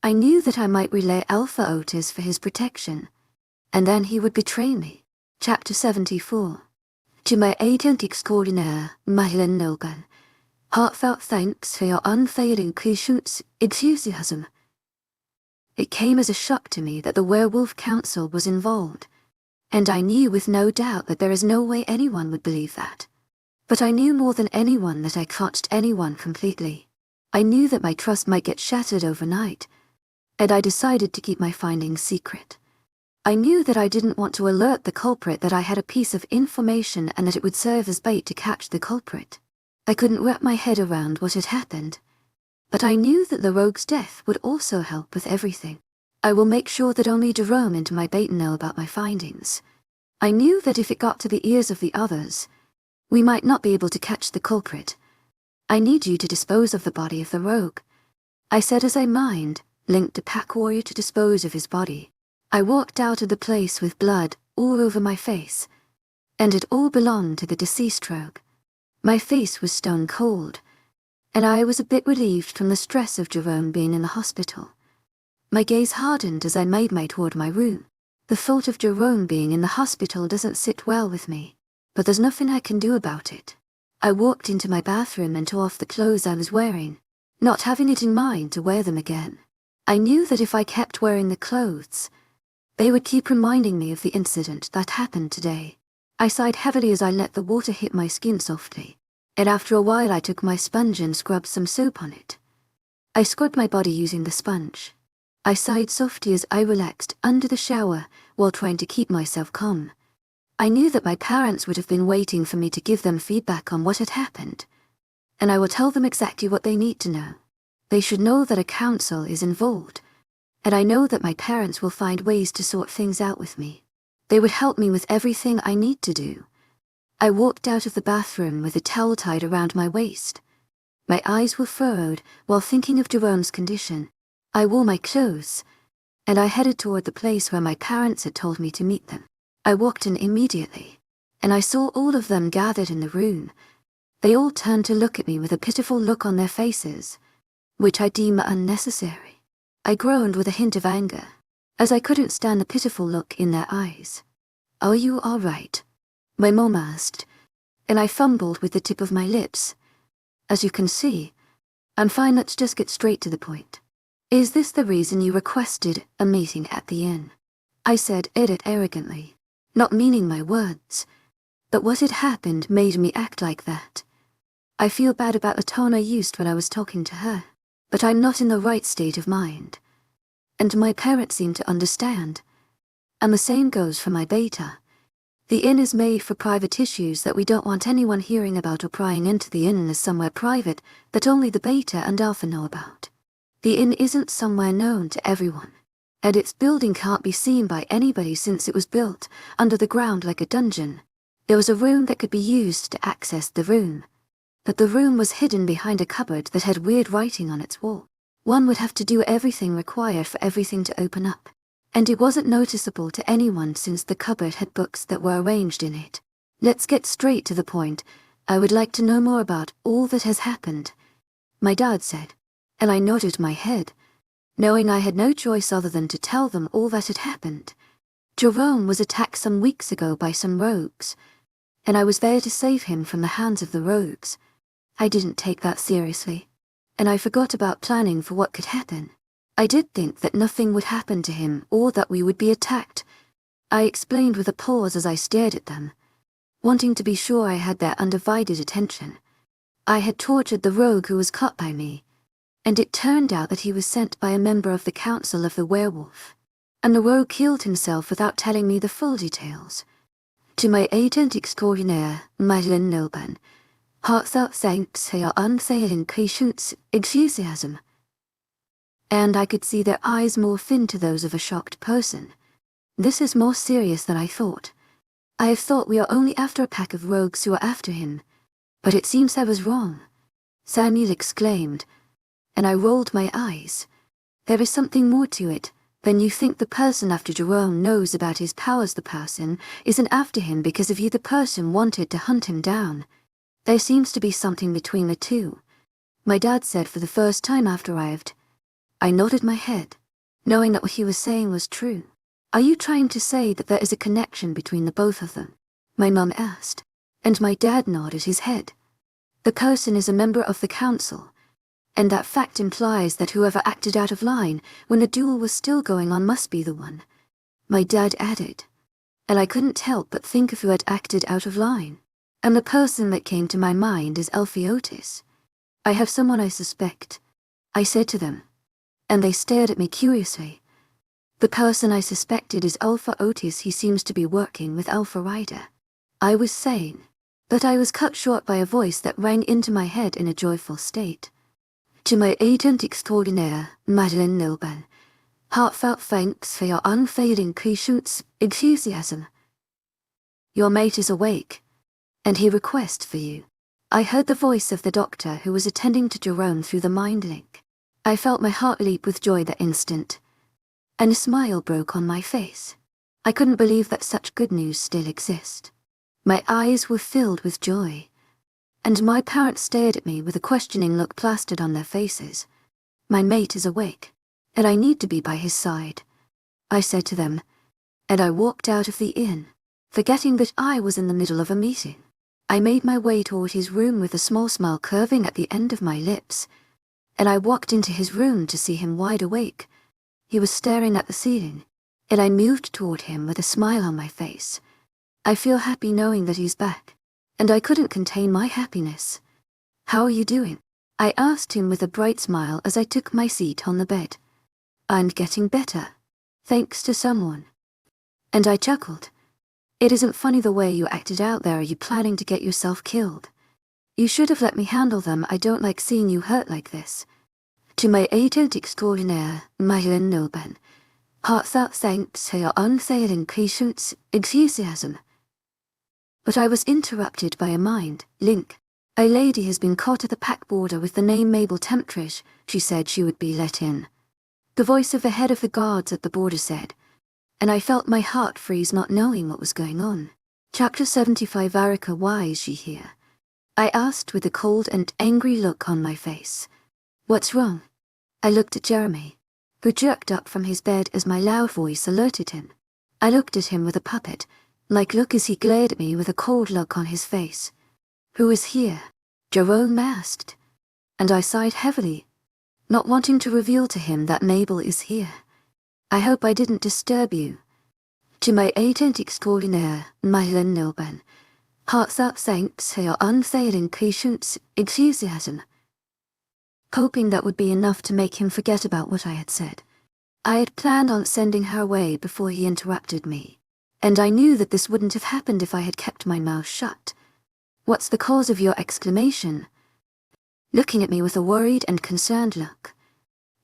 Speaker 1: I knew that I might relay Alpha Otis for his protection, and then he would betray me. Chapter 74. To my agent extraordinaire, Madeline Logan, heartfelt thanks for your unfailing patience, enthusiasm. It came as a shock to me that the Werewolf Council was involved, and I knew with no doubt that there is no way anyone would believe that. But I knew more than anyone that I clutched anyone completely. I knew that my trust might get shattered overnight, and I decided to keep my findings secret. I knew that I didn't want to alert the culprit that I had a piece of information and that it would serve as bait to catch the culprit. I couldn't wrap my head around what had happened, but I knew that the rogue's death would also help with everything. I will make sure that only Jerome and my bait know about my findings. I knew that if it got to the ears of the others, we might not be able to catch the culprit. I need you to dispose of the body of the rogue, I said as I linked a pack warrior to dispose of his body. I walked out of the place with blood all over my face, and it all belonged to the deceased rogue. My face was stone cold, and I was a bit relieved from the stress of Jerome being in the hospital. My gaze hardened as I made my way toward my room. The thought of Jerome being in the hospital doesn't sit well with me, but there's nothing I can do about it. I walked into my bathroom and tore off the clothes I was wearing, not having it in mind to wear them again. I knew that if I kept wearing the clothes, they would keep reminding me of the incident that happened today. I sighed heavily as I let the water hit my skin softly, and after a while I took my sponge and scrubbed some soap on it. I scrubbed my body using the sponge. I sighed softly as I relaxed under the shower while trying to keep myself calm. I knew that my parents would have been waiting for me to give them feedback on what had happened, and I will tell them exactly what they need to know. They should know that a council is involved, and I know that my parents will find ways to sort things out with me. They would help me with everything I need to do. I walked out of the bathroom with a towel tied around my waist. My eyes were furrowed while thinking of Jerome's condition. I wore my clothes, and I headed toward the place where my parents had told me to meet them. I walked in immediately, and I saw all of them gathered in the room. They all turned to look at me with a pitiful look on their faces, which I deem unnecessary. I groaned with a hint of anger, as I couldn't stand the pitiful look in their eyes. "Are you all right?" my mom asked, and I fumbled with the tip of my lips. "As you can see, I'm fine, let's just get straight to the point. Is this the reason you requested a meeting at the inn? I said it arrogantly, not meaning my words. But what had happened made me act like that. I feel bad about the tone I used when I was talking to her, but I'm not in the right state of mind. And my parents seem to understand. And the same goes for my beta. The inn is made for private issues that we don't want anyone hearing about, or prying into the inn as somewhere private that only the beta and alpha know about. The inn isn't somewhere known to everyone, and its building can't be seen by anybody since it was built under the ground like a dungeon. There was a room that could be used to access the room, but the room was hidden behind a cupboard that had weird writing on its wall. One would have to do everything required for everything to open up, and it wasn't noticeable to anyone since the cupboard had books that were arranged in it. Let's get straight to the point. I would like to know more about all that has happened, my dad said, and I nodded my head, knowing I had no choice other than to tell them all that had happened. Jerome was attacked some weeks ago by some rogues, and I was there to save him from the hands of the rogues. I didn't take that seriously, and I forgot about planning for what could happen. I did think that nothing would happen to him or that we would be attacked. I explained with a pause as I stared at them, wanting to be sure I had their undivided attention. I had tortured the rogue who was caught by me, and it turned out that he was sent by a member of the council of the werewolf, and the rogue killed himself without telling me the full details. To my agent extraordinaire, Madeleine Nilban, heartfelt thanks for your unfailing patience, enthusiasm. And I could see their eyes morph into those of a shocked person. This is more serious than I thought. I have thought we are only after a pack of rogues who are after him, but it seems I was wrong, Samuel exclaimed, and I rolled my eyes. There is something more to it than you think. The person after Jerome knows about his powers. The person isn't after him because of you. The person wanted to hunt him down. There seems to be something between the two, my dad said for the first time after I arrived. I nodded my head, knowing that what he was saying was true. Are you trying to say that there is a connection between the both of them? My mum asked, and my dad nodded his head. The person is a member of the council, and that fact implies that whoever acted out of line when the duel was still going on must be the one, my dad added, and I couldn't help but think of who had acted out of line, and the person that came to my mind is Otis. I have someone I suspect, I said to them, and they stared at me curiously. The person I suspected is Otis. He seems to be working with Alpha Rider, I was saying, but I was cut short by a voice that rang into my head in a joyful state. To my agent extraordinaire, Madeleine Nilban, heartfelt thanks for your unfailing patience, enthusiasm. Your mate is awake, and he requests for you. I heard the voice of the doctor who was attending to Jerome through the mind link. I felt my heart leap with joy that instant, and a smile broke on my face. I couldn't believe that such good news still exists. My eyes were filled with joy, and my parents stared at me with a questioning look plastered on their faces. My mate is awake, and I need to be by his side, I said to them, and I walked out of the inn, forgetting that I was in the middle of a meeting. I made my way toward his room with a small smile curving at the end of my lips, and I walked into his room to see him wide awake. He was staring at the ceiling, and I moved toward him with a smile on my face. I feel happy knowing that he's back, and I couldn't contain my happiness. How are you doing? I asked him with a bright smile as I took my seat on the bed. I'm getting better, thanks to someone. And I chuckled. It isn't funny the way you acted out there. Are you planning to get yourself killed? You should have let me handle them. I don't like seeing you hurt like this. To my agent extraordinaire, Madeleine Nilban, heartfelt thanks for your unfailing patience, enthusiasm. But I was interrupted by a mind link. A lady has been caught at the pack border with the name Mabel Temptress. She said she would be let in, the voice of the head of the guards at the border said, and I felt my heart freeze not knowing what was going on. Chapter 75. Arika, why is she here? I asked with a cold and angry look on my face. What's wrong? I looked at Jeremy, who jerked up from his bed as my loud voice alerted him. I looked at him with a puppet-like look as he glared at me with a cold look on his face. Who is here? Jerome asked. and I sighed heavily, not wanting to reveal to him that Mabel is here. I hope I didn't disturb you. To my agent extraordinaire, Madeline Nilben, heartfelt thanks for your unfailing patience, enthusiasm. Hoping that would be enough to make him forget about what I had said, I had planned on sending her away before he interrupted me, and I knew that this wouldn't have happened if I had kept my mouth shut. What's the cause of your exclamation? Looking at me with a worried and concerned look.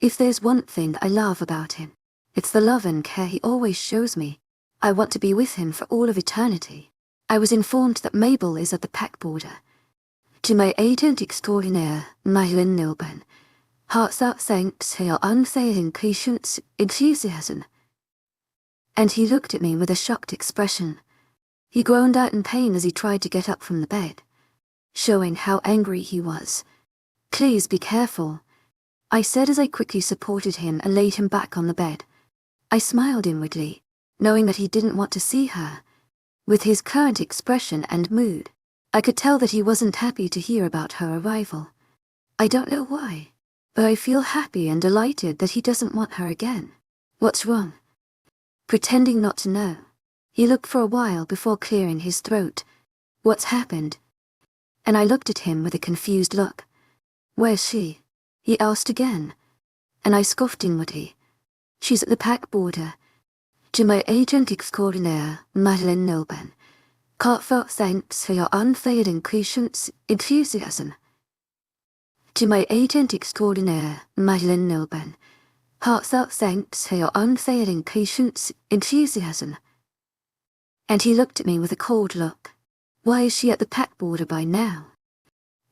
Speaker 1: If there's one thing I love about him, it's the love and care he always shows me. I want to be with him for all of eternity. I was informed that Mabel is at the pack border. To my agent extraordinaire, Madeline Nilben, heartfelt thanks for your unfailing patience, enthusiasm. And he looked at me with a shocked expression. He groaned out in pain as he tried to get up from the bed, showing how angry he was. Please be careful, I said as I quickly supported him and laid him back on the bed. I smiled inwardly, knowing that he didn't want to see her. With his current expression and mood, I could tell that he wasn't happy to hear about her arrival. I don't know why, but I feel happy and delighted that he doesn't want her again. What's wrong? Pretending not to know, he looked for a while before clearing his throat. What's happened? And I looked at him with a confused look. Where's she? He asked again, and I scoffed inwardly. She's at the pack border. To my agent extraordinaire, Madeline Nilben, heartfelt thanks for your unfailing patience, enthusiasm. To my agent extraordinaire, Madeline Nilben, heartfelt thanks for your unfailing patience, enthusiasm. And he looked at me with a cold look. Why is she at the pack border by now?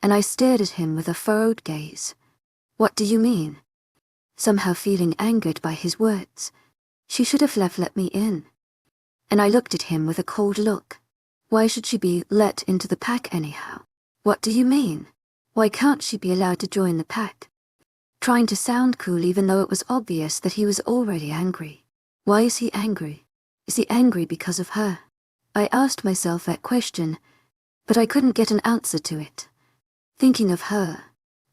Speaker 1: And I stared at him with a furrowed gaze. What do you mean? Somehow feeling angered by his words. She should have let me in. And I looked at him with a cold look. Why should she be let into the pack anyhow? What do you mean? Why can't she be allowed to join the pack? Trying to sound cool even though it was obvious that he was already angry. Why is he angry? Is he angry because of her? I asked myself that question, but I couldn't get an answer to it. Thinking of her,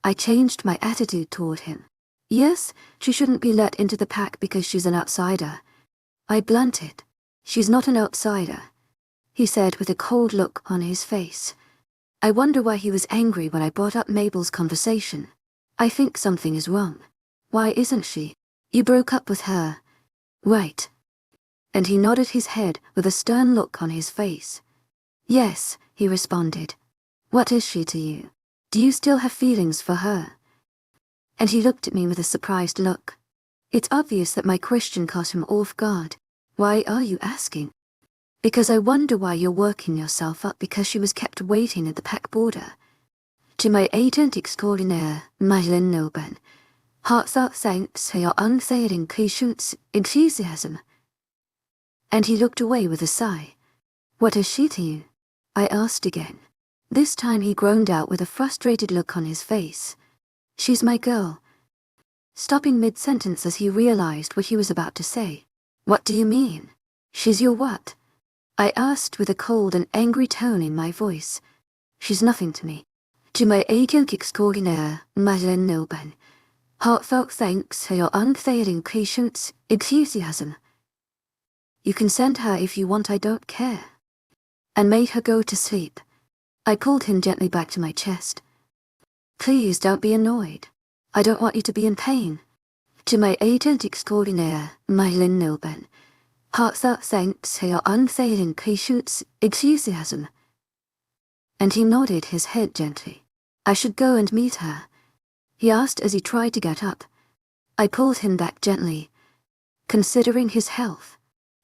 Speaker 1: I changed my attitude toward him. Yes, she shouldn't be let into the pack because she's an outsider. I blunted. She's not an outsider, he said with a cold look on his face. I wonder why he was angry when I brought up Mabel's conversation. I think something is wrong. Why isn't she? You broke up with her. Right. And he nodded his head with a stern look on his face. Yes, he responded. What is she to you? Do you still have feelings for her? And he looked at me with a surprised look. It's obvious that my question caught him off guard. Why are you asking? Because I wonder why you're working yourself up because she was kept waiting at the pack border. To my agent extraordinaire, Madeline Nilben, heartfelt thanks for your unfailing patience, enthusiasm. And he looked away with a sigh. What is she to you? I asked again. This time he groaned out with a frustrated look on his face. She's my girl. Stopping mid-sentence as he realized what he was about to say. What do you mean? She's your what? I asked with a cold and angry tone in my voice. She's nothing to me. To my agent extraordinaire, Madeline Nilben, heartfelt thanks for your unfailing patience, enthusiasm. You can send her if you want, I don't care. And made her go to sleep. I pulled him gently back to my chest. Please don't be annoyed. I don't want you to be in pain. To my agent extraordinaire, Madeline Nilben, heartfelt thanks for your unfailing patience, enthusiasm. And he nodded his head gently. I should go and meet her, he asked as he tried to get up. I pulled him back gently. Considering his health,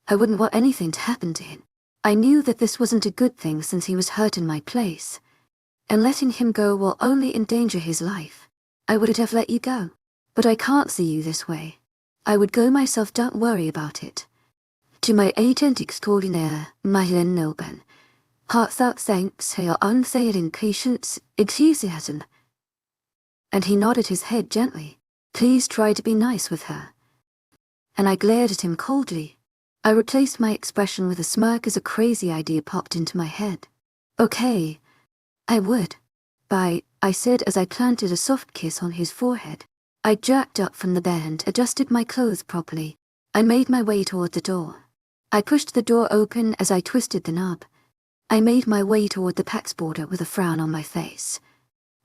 Speaker 1: I wouldn't want anything to happen to him. I knew that this wasn't a good thing since he was hurt in my place, and letting him go will only endanger his life. I would have let you go, but I can't see you this way. I would go myself, don't worry about it. To my agent extraordinaire, Madeline Nilben, heartfelt thanks for your unfailing patience, enthusiasm. And he nodded his head gently. Please try to be nice with her. And I glared at him coldly. I replaced my expression with a smirk as a crazy idea popped into my head. Okay, I would, Bye, I said as I planted a soft kiss on his forehead. I jerked up from the bed and adjusted my clothes properly. I made my way toward the door. I pushed the door open as I twisted the knob. I made my way toward the pack's border with a frown on my face,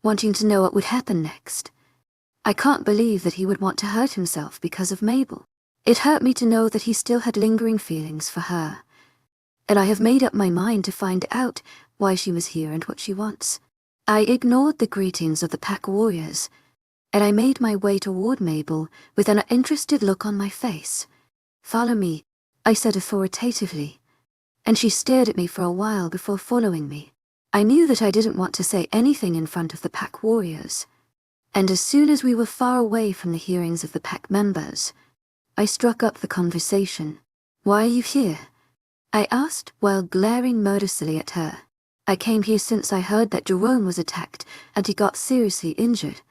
Speaker 1: wanting to know what would happen next. I can't believe that he would want to hurt himself because of Mabel. It hurt me to know that he still had lingering feelings for her. And I have made up my mind to find out why she was here and what she wants. I ignored the greetings of the pack warriors, and I made my way toward Mabel with an interested look on my face. "Follow me," I said authoritatively, and she stared at me for a while before following me. I knew that I didn't want to say anything in front of the pack warriors, and as soon as we were far away from the hearings of the pack members, I struck up the conversation. "Why are you here?" I asked while glaring murderously at her. "I came here since I heard that Jerome was attacked and he got seriously injured,"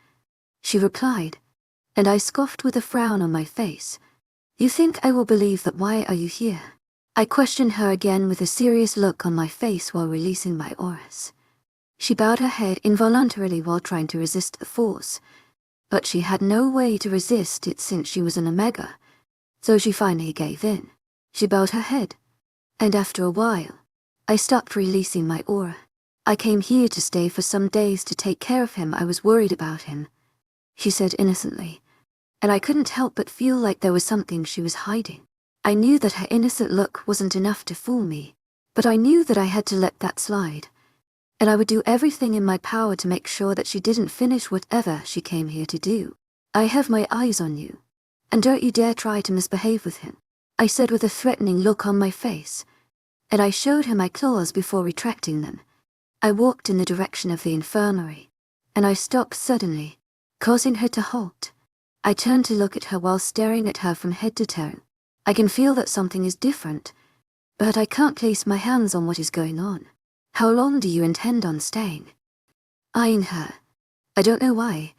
Speaker 1: she replied, and I scoffed with a frown on my face. "You think I will believe that? Why are you here?" I questioned her again with a serious look on my face while releasing my auras. She bowed her head involuntarily while trying to resist the force, but she had no way to resist it since she was an Omega, so she finally gave in. She bowed her head, and after a while, I stopped releasing my aura. "I came here to stay for some days to take care of him. I was worried about him," she said innocently, and I couldn't help but feel like there was something she was hiding. I knew that her innocent look wasn't enough to fool me, but I knew that I had to let that slide, and I would do everything in my power to make sure that she didn't finish whatever she came here to do. "I have my eyes on you, and don't you dare try to misbehave with him," I said with a threatening look on my face, and I showed her my claws before retracting them. I walked in the direction of the infirmary, and I stopped suddenly, causing her to halt. I turned to look at her while staring at her from head to toe. I can feel that something is different, but I can't place my hands on what is going on. "How long do you intend on staying?" Eyeing her. I don't know why,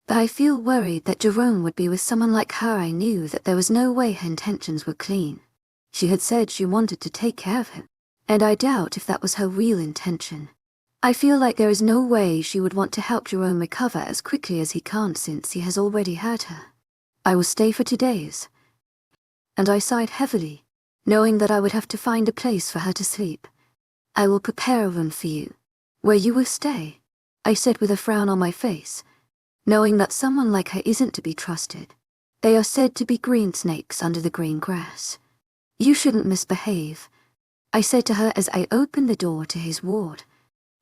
Speaker 1: but I feel worried that Jerome would be with someone like her. I knew that there was no way her intentions were clean. She had said she wanted to take care of him, and I doubt if that was her real intention. I feel like there is no way she would want to help Jerome recover as quickly as he can't since he has already hurt her. "I will stay for 2 days. And I sighed heavily, knowing that I would have to find a place for her to sleep. "I will prepare a room for you, where you will stay," I said with a frown on my face, knowing that someone like her isn't to be trusted. They are said to be green snakes under the green grass. "You shouldn't misbehave," I said to her as I opened the door to his ward,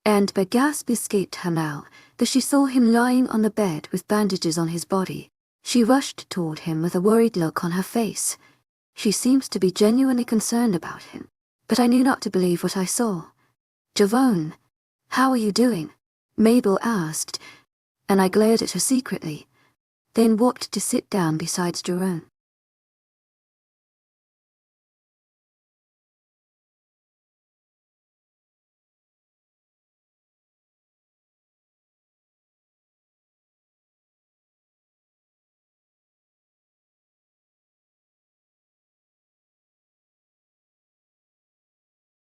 Speaker 1: and a gasp escaped her now that she saw him lying on the bed with bandages on his body. She rushed toward him with a worried look on her face. She seems to be genuinely concerned about him, but I knew not to believe what I saw. "Jerome, how are you doing?" Mabel asked, and I glared at her secretly, then walked to sit down beside Jerome.